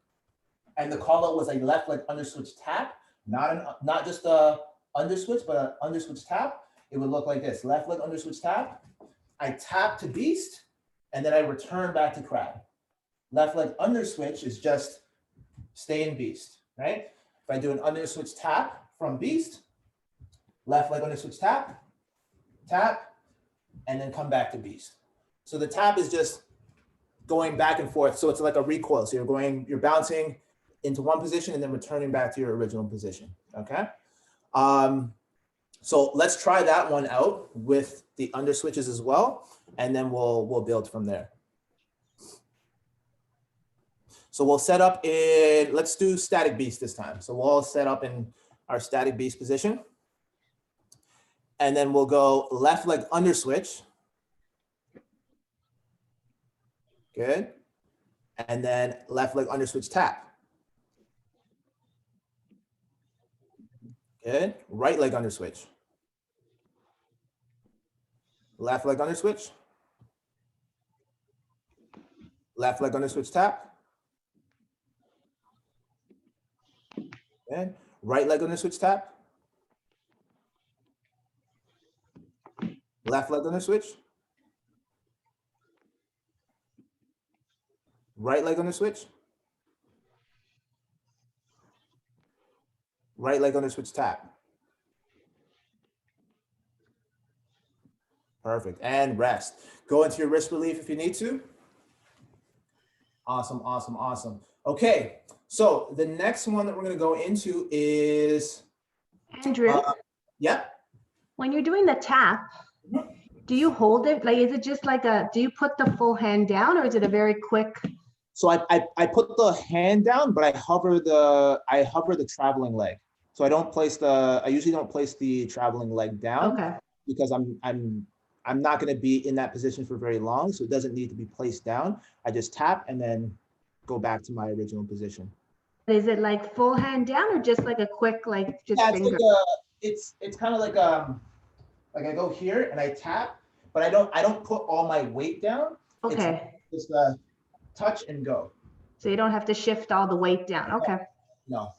[SPEAKER 2] and the call out was a left leg under switch tap, not just a under switch, but an under switch tap, it would look like this: left leg under switch tap. I tap to beast, and then I return back to crab. Left leg under switch is just stay in beast, right? If I do an under switch tap from beast, left leg under switch tap, tap, and then come back to beast. So the tap is just going back and forth. So it's like a recoil. So you're bouncing into one position and then returning back to your original position, okay? So let's try that one out with the under switches as well, and then we'll build from there. So we'll set up in, let's do static beast this time. So we'll all set up in our static beast position. And then we'll go left leg under switch. Good. And then left leg under switch tap. Good. Right leg under switch. Left leg under switch. Left leg under switch tap. And right leg under switch tap. Left leg under switch. Right leg under switch. Right leg under switch tap. Perfect. And rest. Go into your wrist relief if you need to. Awesome, awesome, awesome. Okay, so the next one that we're going to go into is
[SPEAKER 3] Andrew.
[SPEAKER 2] Yeah.
[SPEAKER 3] When you're doing the tap, Do you hold it? Like, is it just like do you put the full hand down or is it a very quick?
[SPEAKER 2] So I put the hand down, but I hover the traveling leg. So I usually don't place the traveling leg down.
[SPEAKER 3] Okay.
[SPEAKER 2] Because I'm not going to be in that position for very long, so it doesn't need to be placed down. I just tap and then go back to my original position.
[SPEAKER 3] Is it like full hand down or just like a quick, like just
[SPEAKER 2] Yeah,
[SPEAKER 3] finger?
[SPEAKER 2] it's kind of like I go here and I tap, but I don't put all my weight down.
[SPEAKER 3] Okay.
[SPEAKER 2] It's just touch and go.
[SPEAKER 3] So you don't have to shift all the weight down. Okay.
[SPEAKER 2] No.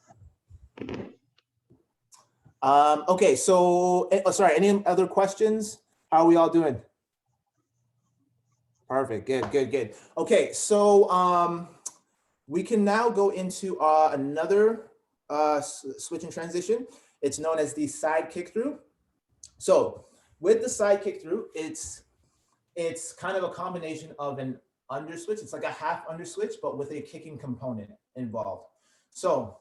[SPEAKER 2] Okay, so sorry, any other questions? How are we all doing? Perfect, good. Okay, so we can now go into another switch and transition. It's known as the side kick through. So with the side kick through, it's kind of a combination of an under switch. It's like a half under switch, but with a kicking component involved. So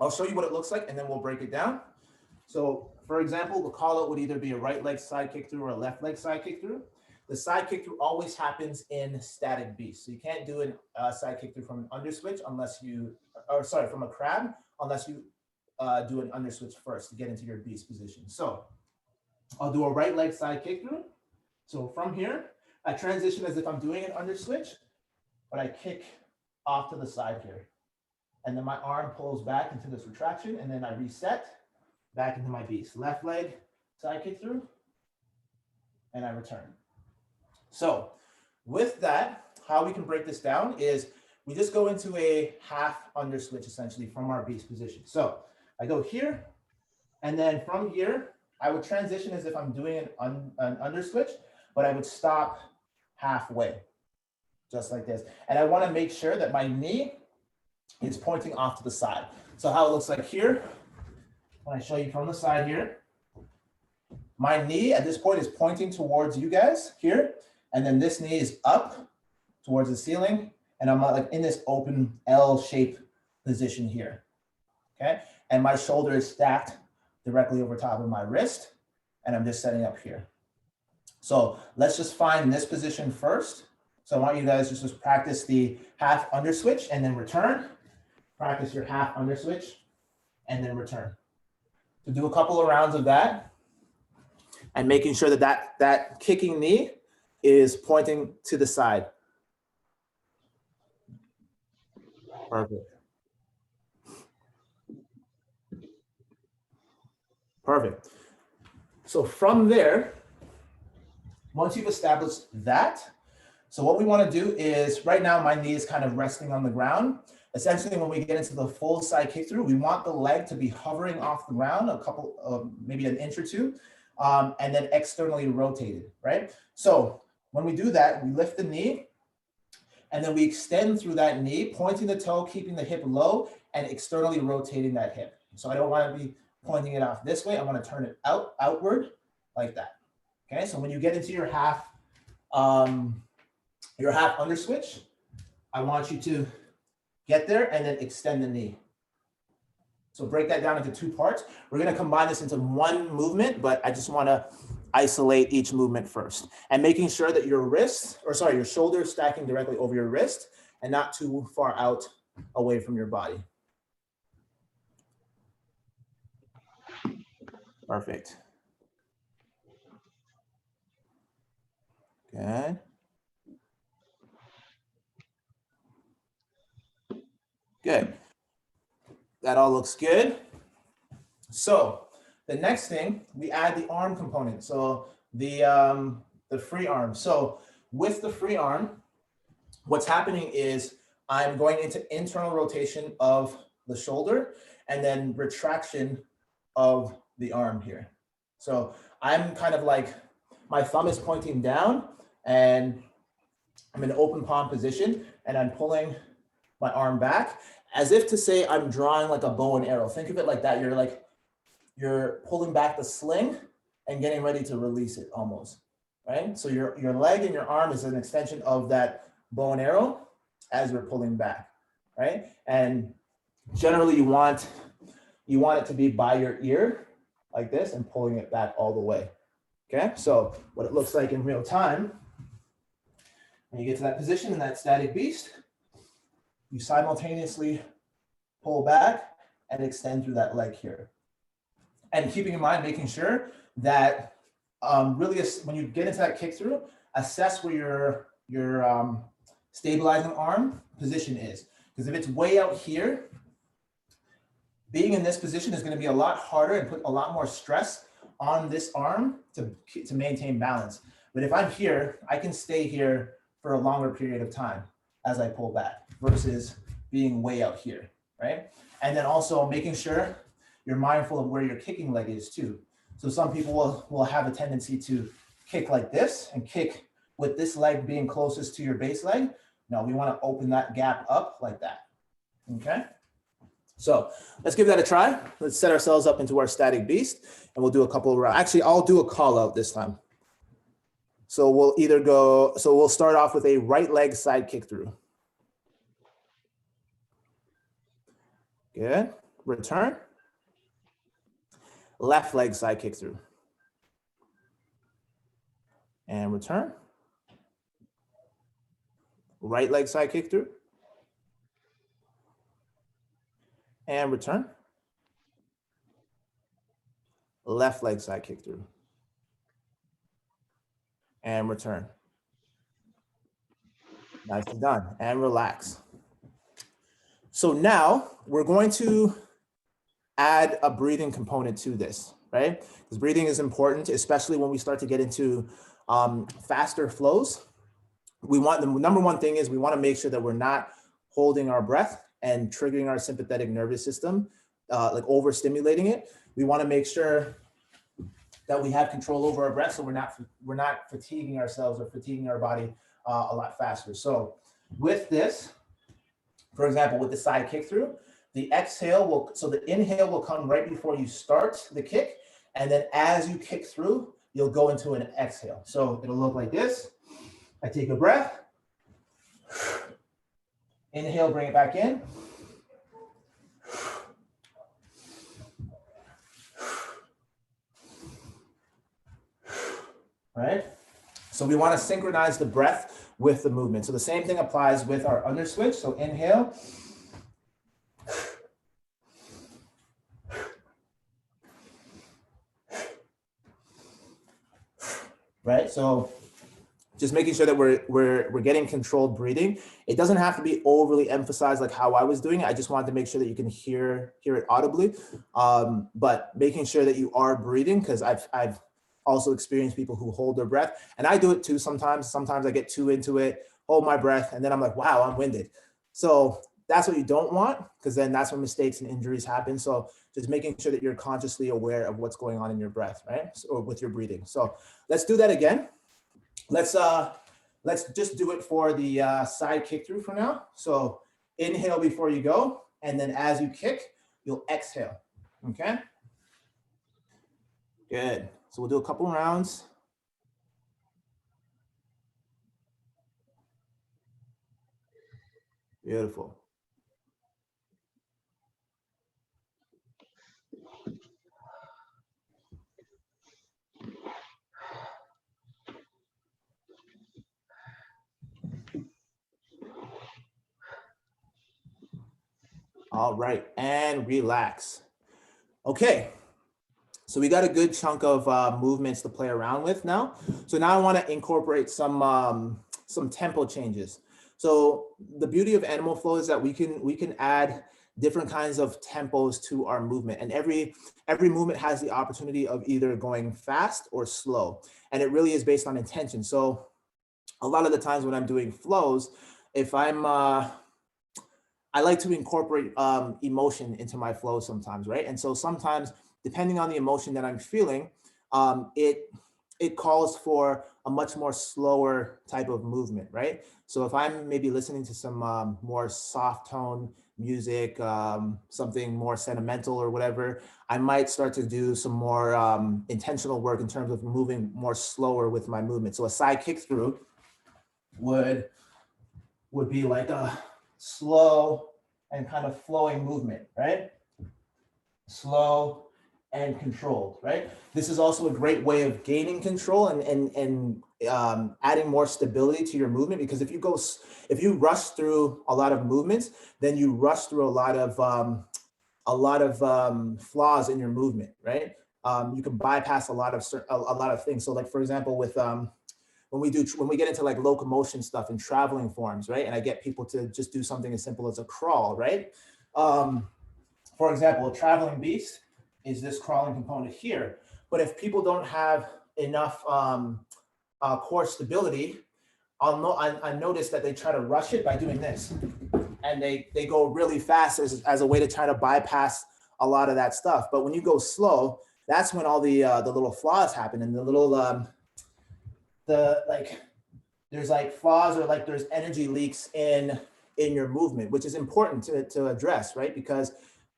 [SPEAKER 2] I'll show you what it looks like and then we'll break it down. So for example, the call out would either be a right leg side kick through or a left leg side kick through. The side kick through always happens in static beast. So you can't do a side kick through from an under switch from a crab, unless you do an under switch first to get into your beast position. So I'll do a right leg side kick through. So from here, I transition as if I'm doing an under switch, but I kick off to the side here. And then my arm pulls back into this retraction, and then I reset back into my beast. Left leg side kick through, and I return. So with that, how we can break this down is we just go into a half under switch essentially from our beast position. So I go here, and then from here, I would transition as if I'm doing an under switch, but I would stop halfway, just like this. And I want to make sure that my knee is pointing off to the side. So how it looks like here, when I show you from the side here, my knee at this point is pointing towards you guys here, and then this knee is up towards the ceiling, and I'm like in this open L-shaped position here, okay? And my shoulder is stacked directly over top of my wrist, and I'm just setting up here. So let's just find this position first. So I want you guys to just practice the half under switch and then return. Practice your half under switch and then return. So do a couple of rounds of that and making sure that that kicking knee is pointing to the side. Perfect. Perfect. So from there, once you've established that, so what we want to do is right now my knee is kind of resting on the ground. Essentially, when we get into the full side kick through, we want the leg to be hovering off the ground a couple of maybe an inch or two, and then externally rotated, right? So when we do that, we lift the knee, and then we extend through that knee, pointing the toe, keeping the hip low, and externally rotating that hip. So I don't want to be pointing it off this way. I want to turn it outward like that. Okay, so when you get into your half under switch, I want you to get there and then extend the knee. So break that down into two parts. We're going to combine this into one movement, but I just want to isolate each movement first. And making sure that your your shoulder is stacking directly over your wrist and not too far out away from your body. Perfect. Good. Good. That all looks good. So the next thing, we add the arm component. So the free arm. So with the free arm, what's happening is I'm going into internal rotation of the shoulder and then retraction of the arm here. So I'm kind of like, my thumb is pointing down and I'm in an open palm position and I'm pulling my arm back as if to say I'm drawing like a bow and arrow. Think of it like that. You're pulling back the sling and getting ready to release it almost, right? So your leg and your arm is an extension of that bow and arrow as you're pulling back, right? And generally you want it to be by your ear like this and pulling it back all the way, Okay, so what it looks like in real time, when you get to that position in that static beast, you simultaneously pull back and extend through that leg here. And keeping in mind, making sure that really when you get into that kick through, assess where your stabilizing arm position is. Because if it's way out here, being in this position is going to be a lot harder and put a lot more stress on this arm to maintain balance. But if I'm here, I can stay here for a longer period of time as I pull back versus being way out here, right? And then also making sure you're mindful of where your kicking leg is too. So some people will have a tendency to kick like this and kick with this leg being closest to your base leg. No, we want to open that gap up like that, okay? So let's give that a try. Let's set ourselves up into our static beast and we'll do a couple of rounds. Actually, I'll do a call out this time. So we'll we'll start off with a right leg side kick through. Good, return. Left leg side kick through. And return. Right leg side kick through. And return. Left leg side kick through. And return. Nicely done. And relax. So now we're going to add a breathing component to this, right? Because breathing is important, especially when we start to get into faster flows. We want, the number one thing is we want to make sure that we're not holding our breath and triggering our sympathetic nervous system, like overstimulating it. We want to make sure that we have control over our breath, so we're not fatiguing ourselves or fatiguing our body a lot faster. So with this, for example, with the side kick through, the inhale will come right before you start the kick, and then as you kick through, you'll go into an exhale. So it'll look like this. I take a breath, inhale, bring it back in. All right, so we want to synchronize the breath with the movement. So the same thing applies with our under switch. So inhale. Right, so just making sure that we're getting controlled breathing. It doesn't have to be overly emphasized like how I was doing it. I just wanted to make sure that you can hear it audibly, but making sure that you are breathing, because I've also experienced people who hold their breath, and I do it too sometimes. Sometimes I get too into it, hold my breath, and then I'm like, wow, I'm winded. So that's what you don't want, because then that's when mistakes and injuries happen. So just making sure that you're consciously aware of what's going on in your breath, right? Or with your breathing. So let's do that again. Let's just do it for the side kick through for now. So inhale before you go, and then as you kick, you'll exhale, okay? Good, so we'll do a couple rounds. Beautiful. All right, and relax. Okay, so we got a good chunk of movements to play around with now. So now I want to incorporate some tempo changes. So the beauty of animal flow is that we can add different kinds of tempos to our movement, and every movement has the opportunity of either going fast or slow, and it really is based on intention. So a lot of the times when I'm doing flows, if I like to incorporate emotion into my flow sometimes, right? And so sometimes, depending on the emotion that I'm feeling, it calls for a much more slower type of movement, right? So if I'm maybe listening to some more soft tone music, something more sentimental or whatever, I might start to do some more intentional work in terms of moving more slower with my movement. So a side kick through would be like a slow and kind of flowing movement, right? Slow and controlled, right? This is also a great way of gaining control and adding more stability to your movement, because if you rush through a lot of movements, then you rush through a lot of flaws in your movement, right? You can bypass a lot of things. So like, for example, with when we get into like locomotion stuff and traveling forms, right? And I get people to just do something as simple as a crawl, right? For example, a traveling beast is this crawling component here. But if people don't have enough core stability, I notice that they try to rush it by doing this. And they go really fast as a way to try to bypass a lot of that stuff. But when you go slow, that's when all the little flaws happen, and the little there's like flaws, or like there's energy leaks in your movement, which is important to address, right? Because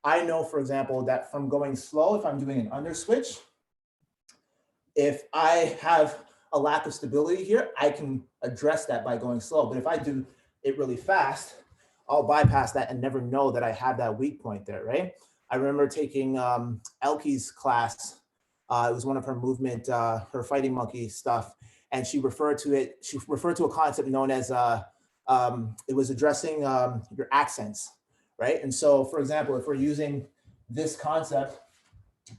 [SPEAKER 2] I know, for example, that from going slow, if I'm doing an under switch, if I have a lack of stability here, I can address that by going slow. But if I do it really fast, I'll bypass that and never know that I have that weak point there, right? I remember taking Elke's class. It was one of her movement, her fighting monkey stuff. And she referred to a concept known as, it was addressing your accents, right? And so, for example, if we're using this concept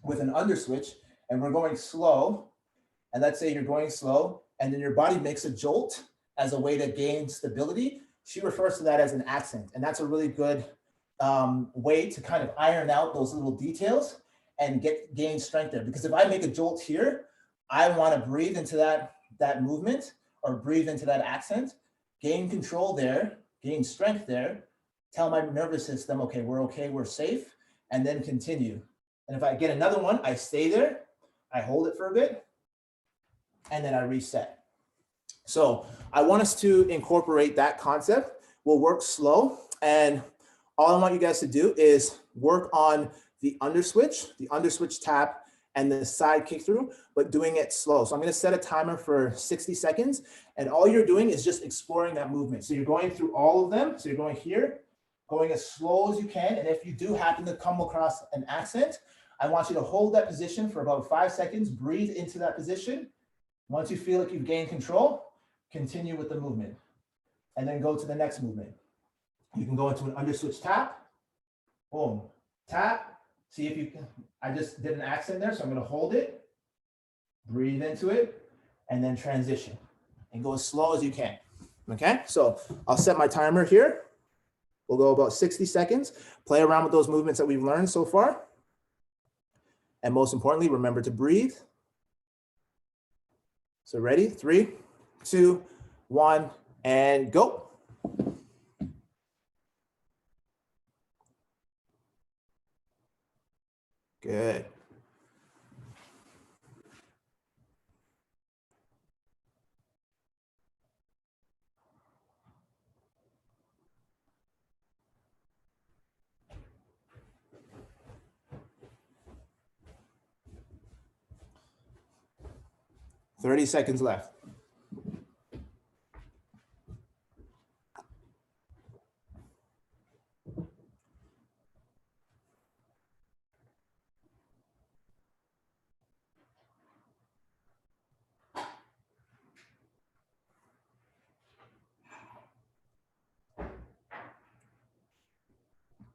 [SPEAKER 2] with an under switch and we're going slow, and let's say you're going slow and then your body makes a jolt as a way to gain stability, she refers to that as an accent. And that's a really good way to kind of iron out those little details and gain strength there. Because if I make a jolt here, I want to breathe into that movement, or breathe into that accent, gain control there, gain strength there, tell my nervous system, okay, we're safe, and then continue. And if I get another one, I stay there, I hold it for a bit, and then I reset. So I want us to incorporate that concept. We'll work slow, and all I want you guys to do is work on the under switch tap, and the side kick through, but doing it slow. So I'm gonna set a timer for 60 seconds, and all you're doing is just exploring that movement. So you're going through all of them. So you're going here, going as slow as you can. And if you do happen to come across an accent, I want you to hold that position for about 5 seconds, breathe into that position. Once you feel like you've gained control, continue with the movement, and then go to the next movement. You can go into an under switch tap, boom, tap. See if you can, I just did an accent there, so I'm gonna hold it, breathe into it, and then transition, and go as slow as you can, okay? So I'll set my timer here. We'll go about 60 seconds, play around with those movements that we've learned so far. And most importantly, remember to breathe. So ready, 3, 2, 1, and go. Good. Thirty seconds left.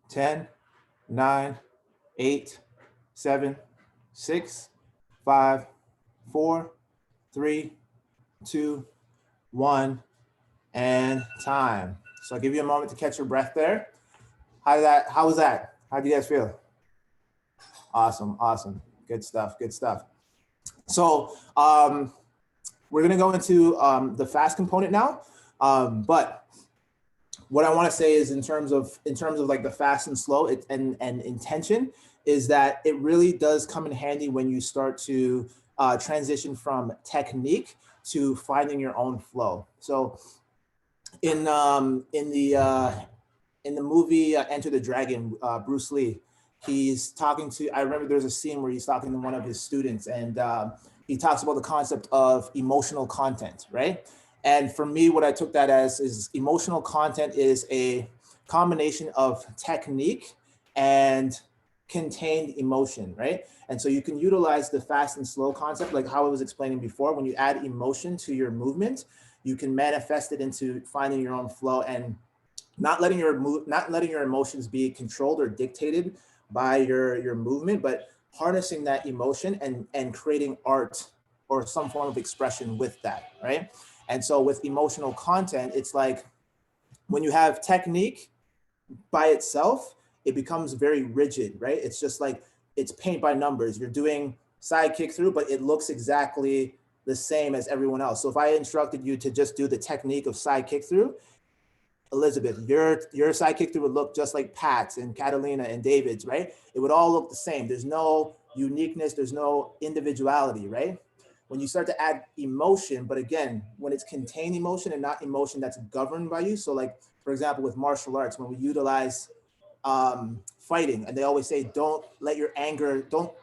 [SPEAKER 2] Ten, 9, 8, 7, 6, 5, 4, 3, 2, 1, and time. So I'll give you a moment to catch your breath there. How was that? How do you guys feel? Awesome, awesome. Good stuff, good stuff. So we're gonna go into the fast component now. But what I want to say is in terms of like the fast and slow and intention, is that it really does come in handy when you start to transition from technique to finding your own flow. So in the movie Enter the Dragon, Bruce Lee, he's talking to, I remember there's a scene where he's talking to one of his students, and he talks about the concept of emotional content, right? And for me, what I took that as is emotional content is a combination of technique and contained emotion, right? And so you can utilize the fast and slow concept, like how I was explaining before. When you add emotion to your movement, you can manifest it into finding your own flow and not letting your emotions be controlled or dictated by your movement, but harnessing that emotion and creating art or some form of expression with that, right? And so with emotional content, it's like when you have technique by itself, it becomes very rigid, right? It's just like, it's paint by numbers. You're doing side kick through, but it looks exactly the same as everyone else. So if I instructed you to just do the technique of side kick through, Elizabeth, your side kick through would look just like Pat's and Catalina and David's, right? It would all look the same. There's no uniqueness, there's no individuality, right? When you start to add emotion, but again, when it's contained emotion and not emotion that's governed by you. So like, for example, with martial arts, when we utilize fighting, and they always say, don't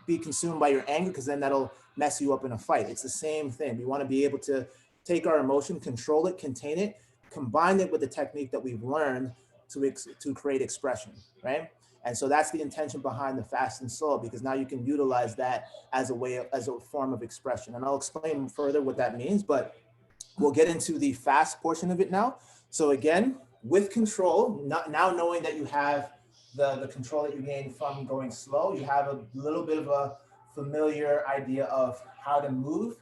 [SPEAKER 2] be consumed by your anger, because then that'll mess you up in a fight. It's the same thing. We want to be able to take our emotion, control it, contain it, combine it with the technique that we've learned to create expression, right? And so that's the intention behind the fast and slow, because now you can utilize that as a form of expression. And I'll explain further what that means, but we'll get into the fast portion of it now. So again, with control, now knowing that you have the control that you gain from going slow, you have a little bit of a familiar idea of how to move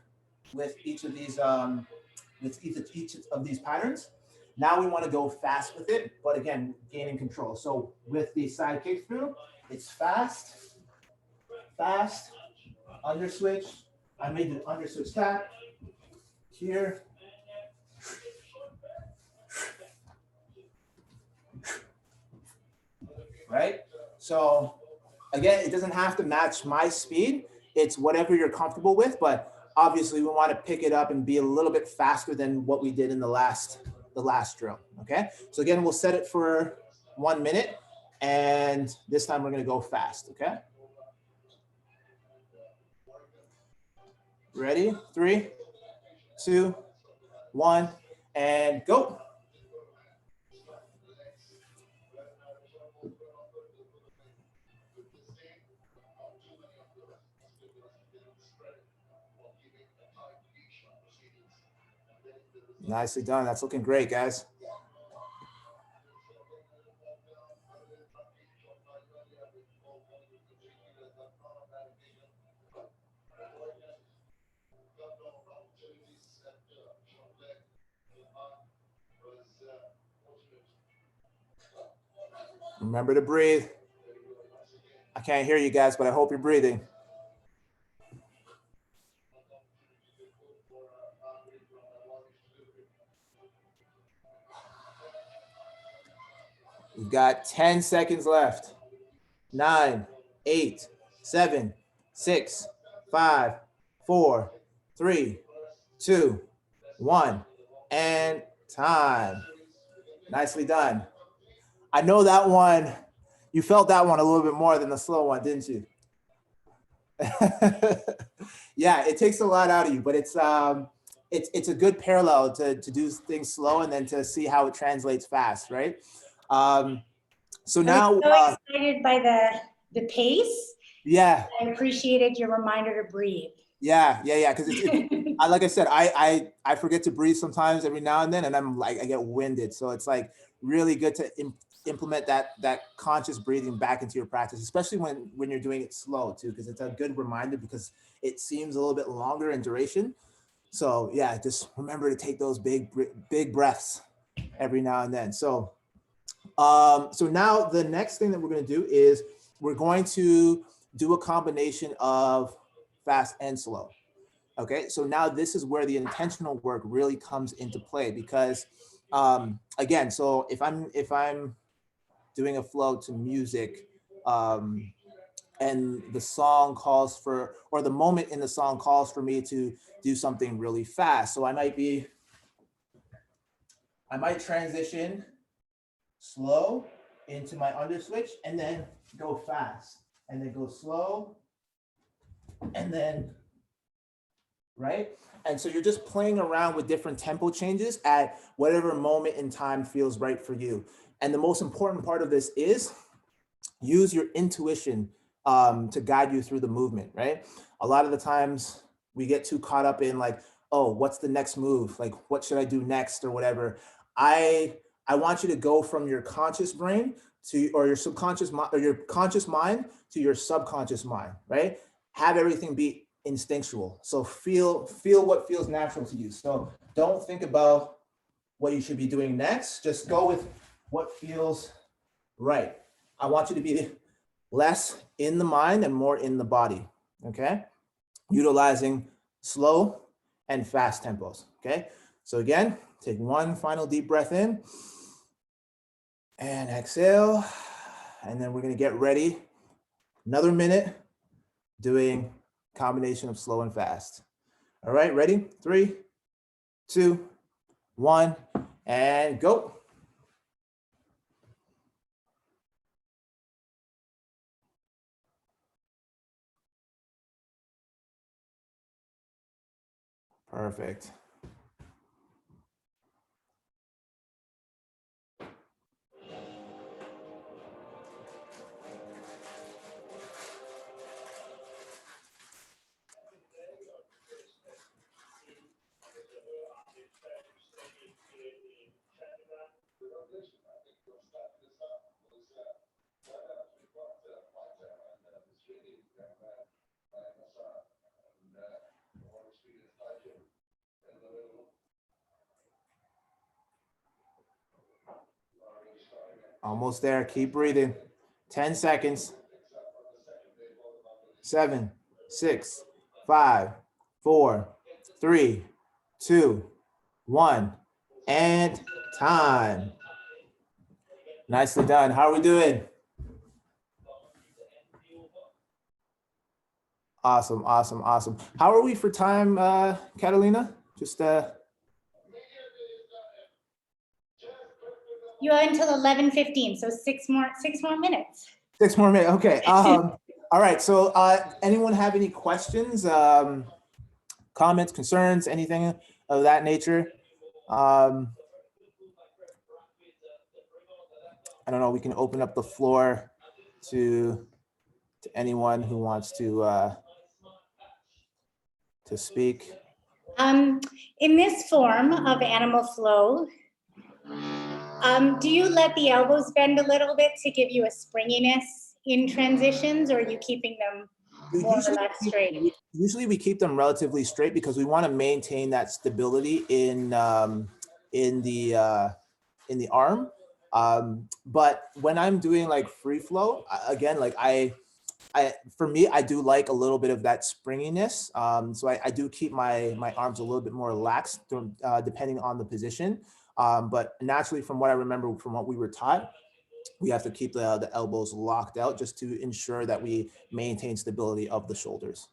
[SPEAKER 2] with each of these each of these patterns. Now we want to go fast with it, but again, gaining control. So with the side kick through, it's fast, under switch. I made the under switch tap here. Right? So again, it doesn't have to match my speed. It's whatever you're comfortable with, but obviously we want to pick it up and be a little bit faster than what we did in the last drill, okay? So again, we'll set it for 1 minute, and this time we're gonna go fast, okay? Ready? 3, 2, 1, and go. Nicely done. That's looking great, guys. Remember to breathe. I can't hear you guys, but I hope you're breathing. We've got 10 seconds left. 9, 8, 7, 6, 5, 4, 3, 2, 1, and time. Nicely done. I know that one, you felt that one a little bit more than the slow one, didn't you? Yeah, it takes a lot out of you, but it's a good parallel to do things slow and then to see how it translates fast, right? So now,
[SPEAKER 4] so excited by the pace.
[SPEAKER 2] Yeah,
[SPEAKER 4] I appreciated your reminder to breathe.
[SPEAKER 2] yeah. Because like I said, I forget to breathe sometimes every now and then, and I'm like, I get winded. So it's like really good to implement that conscious breathing back into your practice, especially when you're doing it slow too, because it's a good reminder, because it seems a little bit longer in duration. So yeah, just remember to take those big breaths every now and then. So now the next thing that we're going to do is we're going to do a combination of fast and slow. Okay, so now this is where the intentional work really comes into play, because again, so if I'm doing a flow to music, and the song calls for, or the moment in the song calls for me to do something really fast, so I might transition slow into my under switch and then go fast, and then go slow, and then, right? And so you're just playing around with different tempo changes at whatever moment in time feels right for you. And the most important part of this is use your intuition to guide you through the movement, right? A lot of the times we get too caught up in like, oh, what's the next move? Like, what should I do next or whatever? I want you to go from your conscious brain to, or your subconscious mind, or your conscious mind to your subconscious mind, right? Have everything be instinctual. So feel what feels natural to you. So don't think about what you should be doing next. Just go with what feels right. I want you to be less in the mind and more in the body, okay? Utilizing slow and fast tempos, okay? So again, take one final deep breath in and exhale. And then we're gonna get ready. Another minute doing combination of slow and fast. All right, ready? 3, 2, 1, and go. Perfect. Almost there. Keep breathing. 10 seconds. 7, 6, 5, 4, 3, 2, 1, and time. Nicely done. How are we doing? Awesome, awesome, awesome. How are we for time, Catalina? Just
[SPEAKER 4] You have until 11:15, so six more minutes.
[SPEAKER 2] 6 more minutes. Okay. All right. So anyone have any questions, comments, concerns, anything of that nature? I don't know. We can open up the floor to anyone who wants to speak.
[SPEAKER 4] In this form of animal flow, do you let the elbows bend a little bit to give you a springiness in transitions, or are you keeping them more or less straight?
[SPEAKER 2] Usually we keep them relatively straight because we want to maintain that stability in the arm. But when I'm doing like free flow, again, like for me, I do like a little bit of that springiness. So I do keep my arms a little bit more lax depending on the position. But naturally, from what I remember from what we were taught, we have to keep the elbows locked out just to ensure that we maintain stability of the shoulders.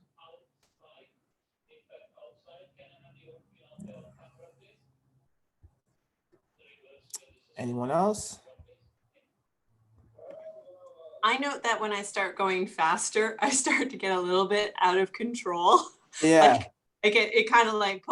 [SPEAKER 2] Anyone else?
[SPEAKER 5] I note that when I start going faster, I start to get a little bit out of control.
[SPEAKER 2] Yeah.
[SPEAKER 5] Like it kind of like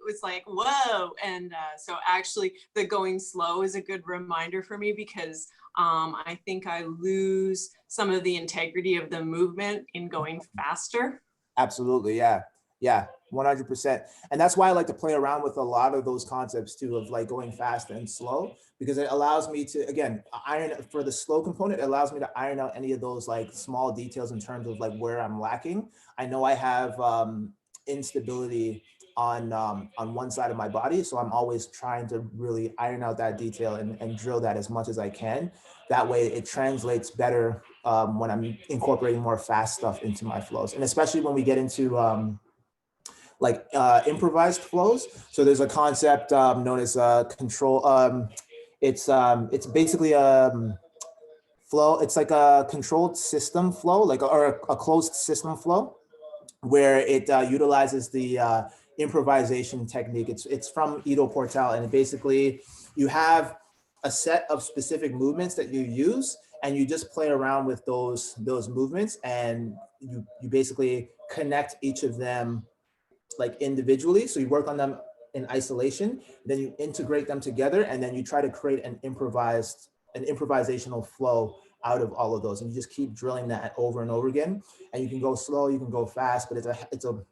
[SPEAKER 5] it's like, whoa. And so actually the going slow is a good reminder for me because I think I lose some of the integrity of the movement in going faster.
[SPEAKER 2] Absolutely. Yeah. Yeah. 100%. And that's why I like to play around with a lot of those concepts too, of like going fast and slow, because it allows me to, again, iron for the slow component, it allows me to iron out any of those like small details in terms of like where I'm lacking. I know I have instability on one side of my body. So I'm always trying to really iron out that detail and drill that as much as I can. That way it translates better when I'm incorporating more fast stuff into my flows. And especially when we get into improvised flows. So there's a concept known as control. It's basically flow. It's like a controlled system flow, or a closed system flow, where it utilizes the improvisation technique. It's from Ido Portal, and basically you have a set of specific movements that you use, and you just play around with those movements, and you basically connect each of them like individually. So you work on them in isolation, then you integrate them together, and then you try to create an improvisational flow out of all of those. And you just keep drilling that over and over again. And you can go slow, you can go fast, but it's a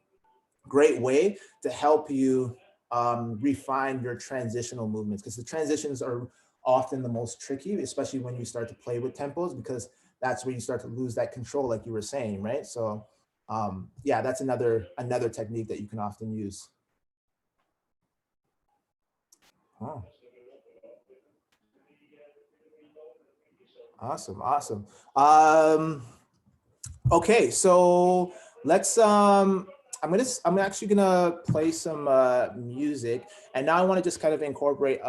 [SPEAKER 2] great way to help you refine your transitional movements, because the transitions are often the most tricky, especially when you start to play with tempos, because that's where you start to lose that control, like you were saying, right? So yeah, that's another technique that you can often use. Oh. Awesome. Okay, so let's I'm actually gonna play some music, and now I want to just kind of incorporate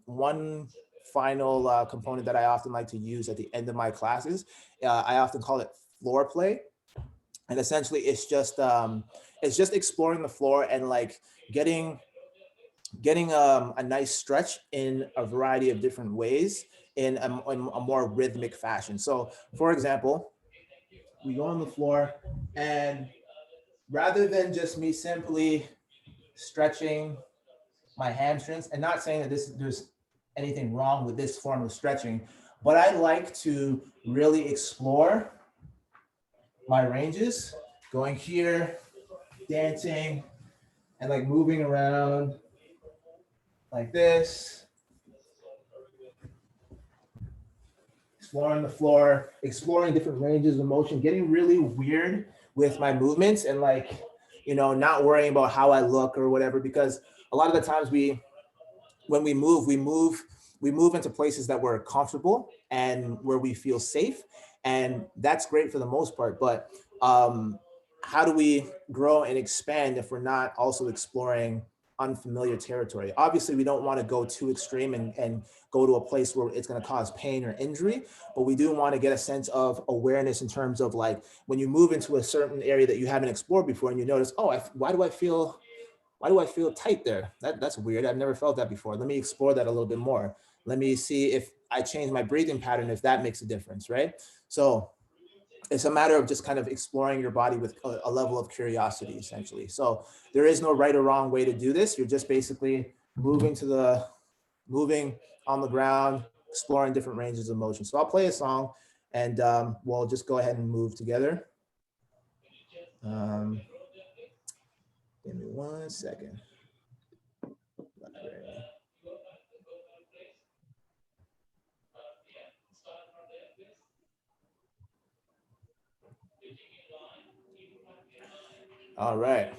[SPEAKER 2] one final component that I often like to use at the end of my classes. I often call it floor play, and essentially it's just exploring the floor and like getting a nice stretch in a variety of different ways in a more rhythmic fashion. So for example, we go on the floor, and rather than just me simply stretching my hamstrings, and not saying that there's anything wrong with this form of stretching, but I like to really explore my ranges, going here, dancing, and like moving around like this, exploring the floor, exploring different ranges of motion, getting really weird with my movements, and like, you know, not worrying about how I look or whatever, because a lot of the times when we move into places that we're comfortable and where we feel safe, and that's great for the most part. But how do we grow and expand if we're not also exploring unfamiliar territory? Obviously, we don't want to go too extreme and go to a place where it's going to cause pain or injury, but we do want to get a sense of awareness in terms of like when you move into a certain area that you haven't explored before, and you notice, oh, why do I feel tight there? That's weird. I've never felt that before. Let me explore that a little bit more. Let me see if I change my breathing pattern, if that makes a difference, right? So it's a matter of just kind of exploring your body with a level of curiosity, essentially. So there is no right or wrong way to do this. You're just basically moving on the ground, exploring different ranges of motion. So I'll play a song, and we'll just go ahead and move together. Give me 1 second. All right.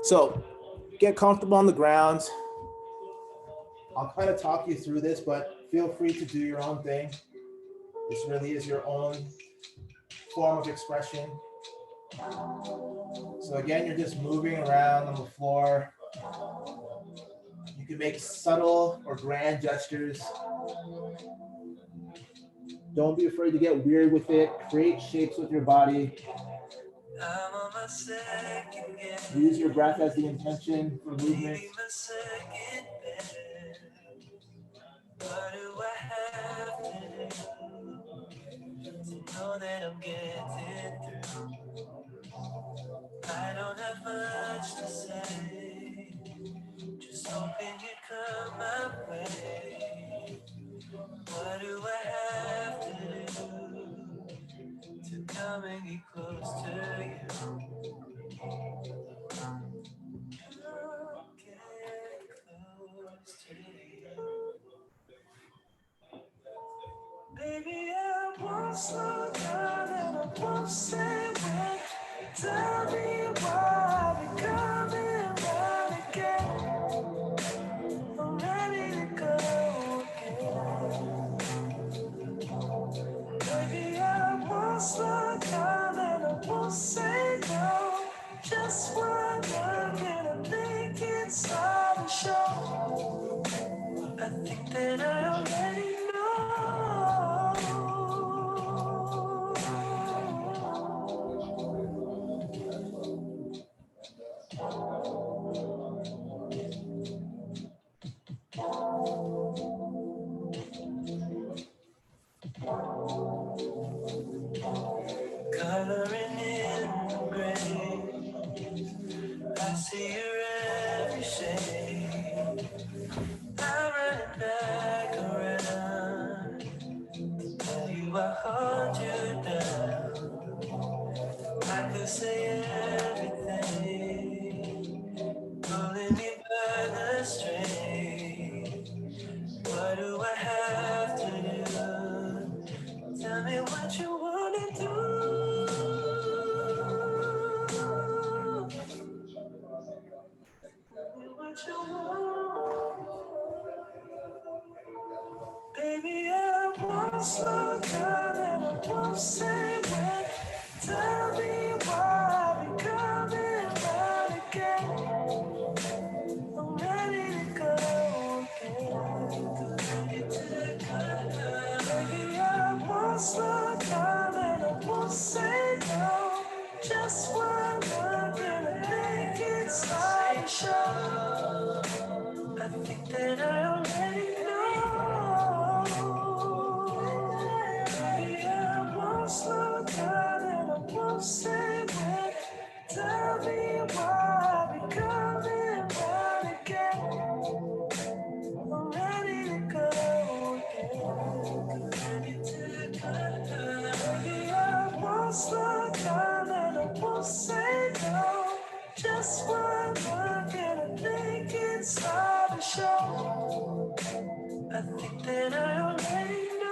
[SPEAKER 2] So get comfortable on the ground. I'll kind of talk you through this, but feel free to do your own thing. This really is your own form of expression. So again, you're just moving around on the floor. You can make subtle or grand gestures. Don't be afraid to get weird with it. Create shapes with your body. Use your breath as the intention for movement. What do I have to do to know that I'm getting through? I don't have much to say, just hoping you come my way. What do I have to do to come and get close to you? Get close to you. Baby, I won't slow down and I won't say when. Tell me why we coming round again. I'm ready to go again. Baby, I won't slow down and I won't say no. Just one look and I think it's all to show. I think that I already know. slow down and I won't say when. Tell me why we coming round again. I'm ready to go again. Maybe I won't slow down and I won't say no. Just one look and I think it's time to show. I think that I already know. Maybe I won't slow down and I won't say when. Tell me why we coming round again. I'm ready to go again. Maybe I won't slow down and I won't say no. Just one look and I think it's hard to show. I think that I already know.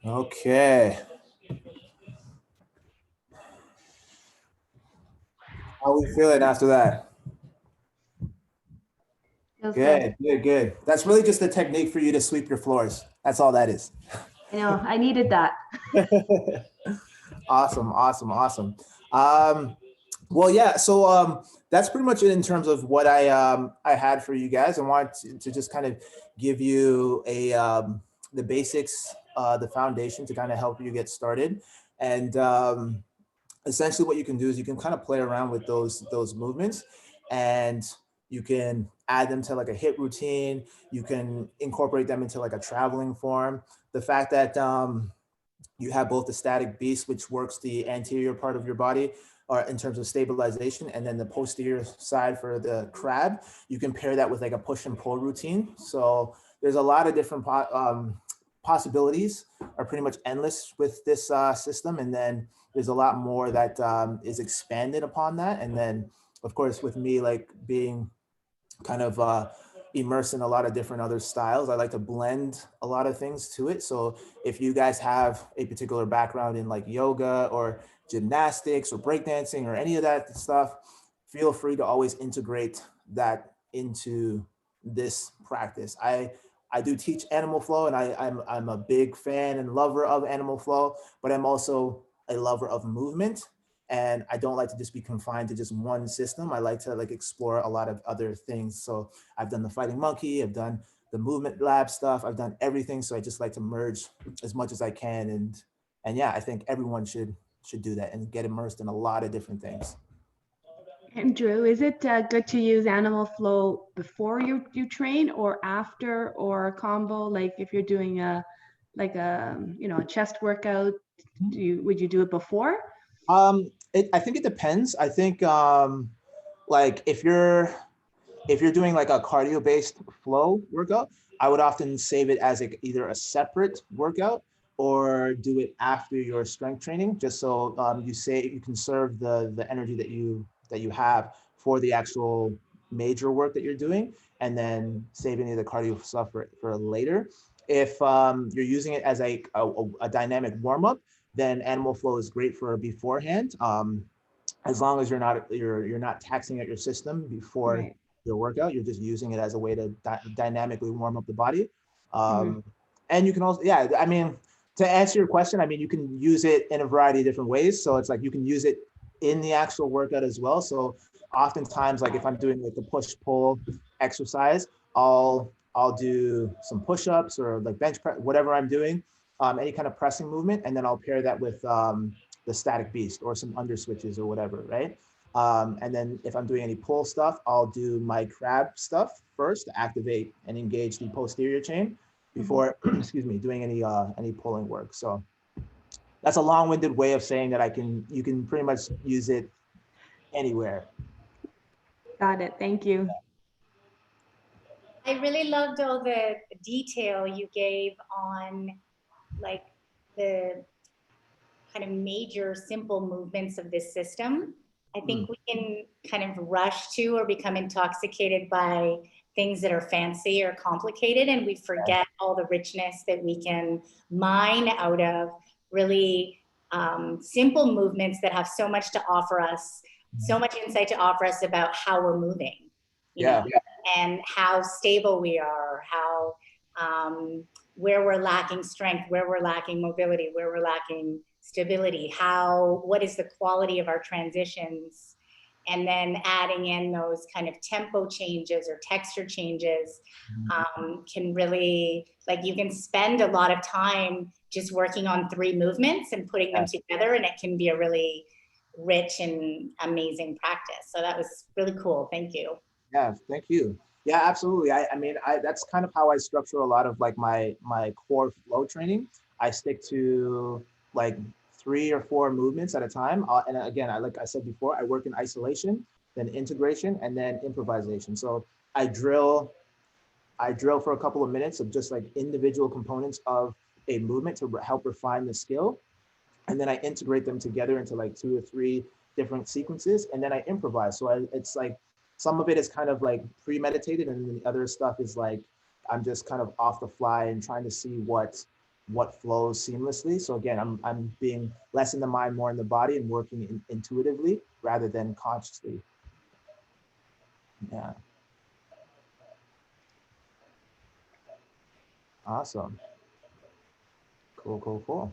[SPEAKER 2] Okay. How are we feeling after that?
[SPEAKER 3] Feels good.
[SPEAKER 2] Good. That's really just a technique for you to sweep your floors. That's all that is.
[SPEAKER 3] I know, I needed that.
[SPEAKER 2] Awesome. Well, yeah. So that's pretty much it in terms of what I had for you guys. I want to just kind of give you a the basics, the foundation to kind of help you get started. And essentially, what you can do is you can kind of play around with those movements, and you can add them to like a HIIT routine. You can incorporate them into like a traveling form. The fact that you have both the static beast, which works the anterior part of your body, or in terms of stabilization, and then the posterior side for the crab. You can pair that with like a push and pull routine. So there's a lot of different possibilities, are pretty much endless with this system. And then there's a lot more that is expanded upon that. And then, of course, with me like being kind of immersed in a lot of different other styles, I like to blend a lot of things to it. So if you guys have a particular background in like yoga or gymnastics or breakdancing or any of that stuff, feel free to always integrate that into this practice. I do teach animal flow, and I'm a big fan and lover of animal flow, but I'm also a lover of movement. And I don't like to just be confined to just one system. I like to like explore a lot of other things. So I've done the fighting monkey, I've done the movement lab stuff, I've done everything. So I just like to merge as much as I can. And yeah, I think everyone should do that and get immersed in a lot of different things.
[SPEAKER 3] Andrew, is it good to use animal flow before you train or after, or a combo? Like if you're doing a a chest workout, would you do it before?
[SPEAKER 2] I think it depends. I think like if you're doing like a cardio based flow workout, I would often save it as either a separate workout or do it after your strength training, just so you conserve the energy that you have for the actual major work that you're doing, and then save any of the cardio stuff for later. If you're using it as a dynamic warm up, then animal flow is great for beforehand. As long as you're not taxing out your system before
[SPEAKER 3] Right.
[SPEAKER 2] your workout, you're just using it as a way to dynamically warm up the body.
[SPEAKER 3] Mhm.
[SPEAKER 2] And you can also, yeah, I mean, to answer your question, I mean, you can use it in a variety of different ways. So it's like you can use it in the actual workout as well. So oftentimes, like if I'm doing like the push pull exercise, I'll do some push-ups or like bench press, whatever I'm doing, any kind of pressing movement, and then I'll pair that with the static beast or some under switches or whatever, right? And then if I'm doing any pull stuff, I'll do my crab stuff first to activate and engage the posterior chain before, excuse me, doing any pulling work. So that's a long-winded way of saying that you can pretty much use it anywhere.
[SPEAKER 3] Got it. Thank you.
[SPEAKER 4] I really loved all the detail you gave on like the kind of major simple movements of this system. I think we can kind of rush to or become intoxicated by things that are fancy or complicated, and we forget all the richness that we can mine out of really simple movements that have so much to offer us, so much insight to offer us about how we're moving, you know, and how stable we are, how, where we're lacking strength, where we're lacking mobility, where we're lacking stability, what is the quality of our transitions, and then adding in those kind of tempo changes or texture changes can really, like, you can spend a lot of time just working on 3 movements and putting them together, and it can be a really rich and amazing practice. So that was really cool. Thank you.
[SPEAKER 2] Yeah, thank you. Yeah, absolutely. I mean, that's kind of how I structure a lot of like my core flow training. I stick to like 3 or 4 movements at a time. And again, like I said before, I work in isolation, then integration, and then improvisation. So I drill for a couple of minutes of just like individual components of a movement to help refine the skill. And then I integrate them together into like 2 or 3 different sequences. And then I improvise. So it's like, some of it is kind of like premeditated, and then the other stuff is like, I'm just kind of off the fly and trying to see what flows seamlessly. So again, I'm being less in the mind, more in the body, and working intuitively rather than consciously. Yeah. Awesome. Cool.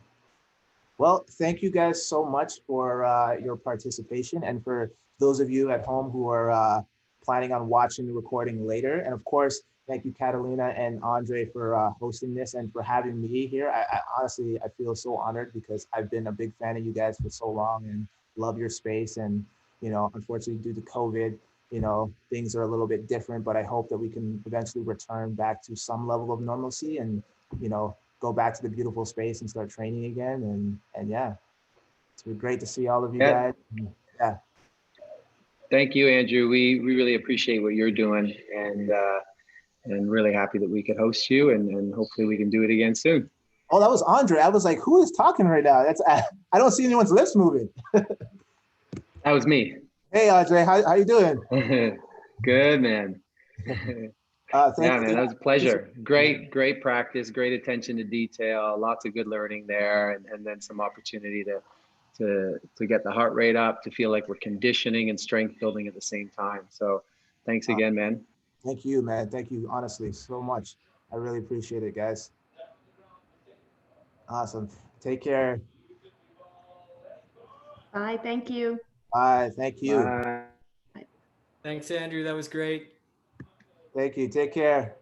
[SPEAKER 2] Well, thank you guys so much for your participation, and for those of you at home who are planning on watching the recording later. And of course, thank you, Catalina and Andre, for hosting this and for having me here. I honestly, I feel so honored because I've been a big fan of you guys for so long and love your space. And, you know, unfortunately, due to COVID, you know, things are a little bit different, but I hope that we can eventually return back to some level of normalcy and, you know, go back to the beautiful space and start training again. And yeah, it's been great to see all of you guys. Yeah.
[SPEAKER 6] Thank you, Andrew. We really appreciate what you're doing, and really happy that we could host you, and hopefully we can do it again soon.
[SPEAKER 2] Oh, that was Andre. I was like, who is talking right now? That's I don't see anyone's lips moving.
[SPEAKER 6] That was me.
[SPEAKER 2] Hey, Andre, how you doing?
[SPEAKER 6] Good, man.
[SPEAKER 2] Thank you.
[SPEAKER 6] Man, that was a pleasure. Great practice, great attention to detail, lots of good learning there, and then some opportunity to get the heart rate up, to feel like we're conditioning and strength building at the same time. So thanks again, man.
[SPEAKER 2] Thank you, man. Thank you, honestly, so much. I really appreciate it, guys. Awesome. Take care.
[SPEAKER 3] Bye. Thank you.
[SPEAKER 2] Bye. Thank you.
[SPEAKER 6] Bye.
[SPEAKER 7] Thanks, Andrew. That was great.
[SPEAKER 2] Thank you. Take care.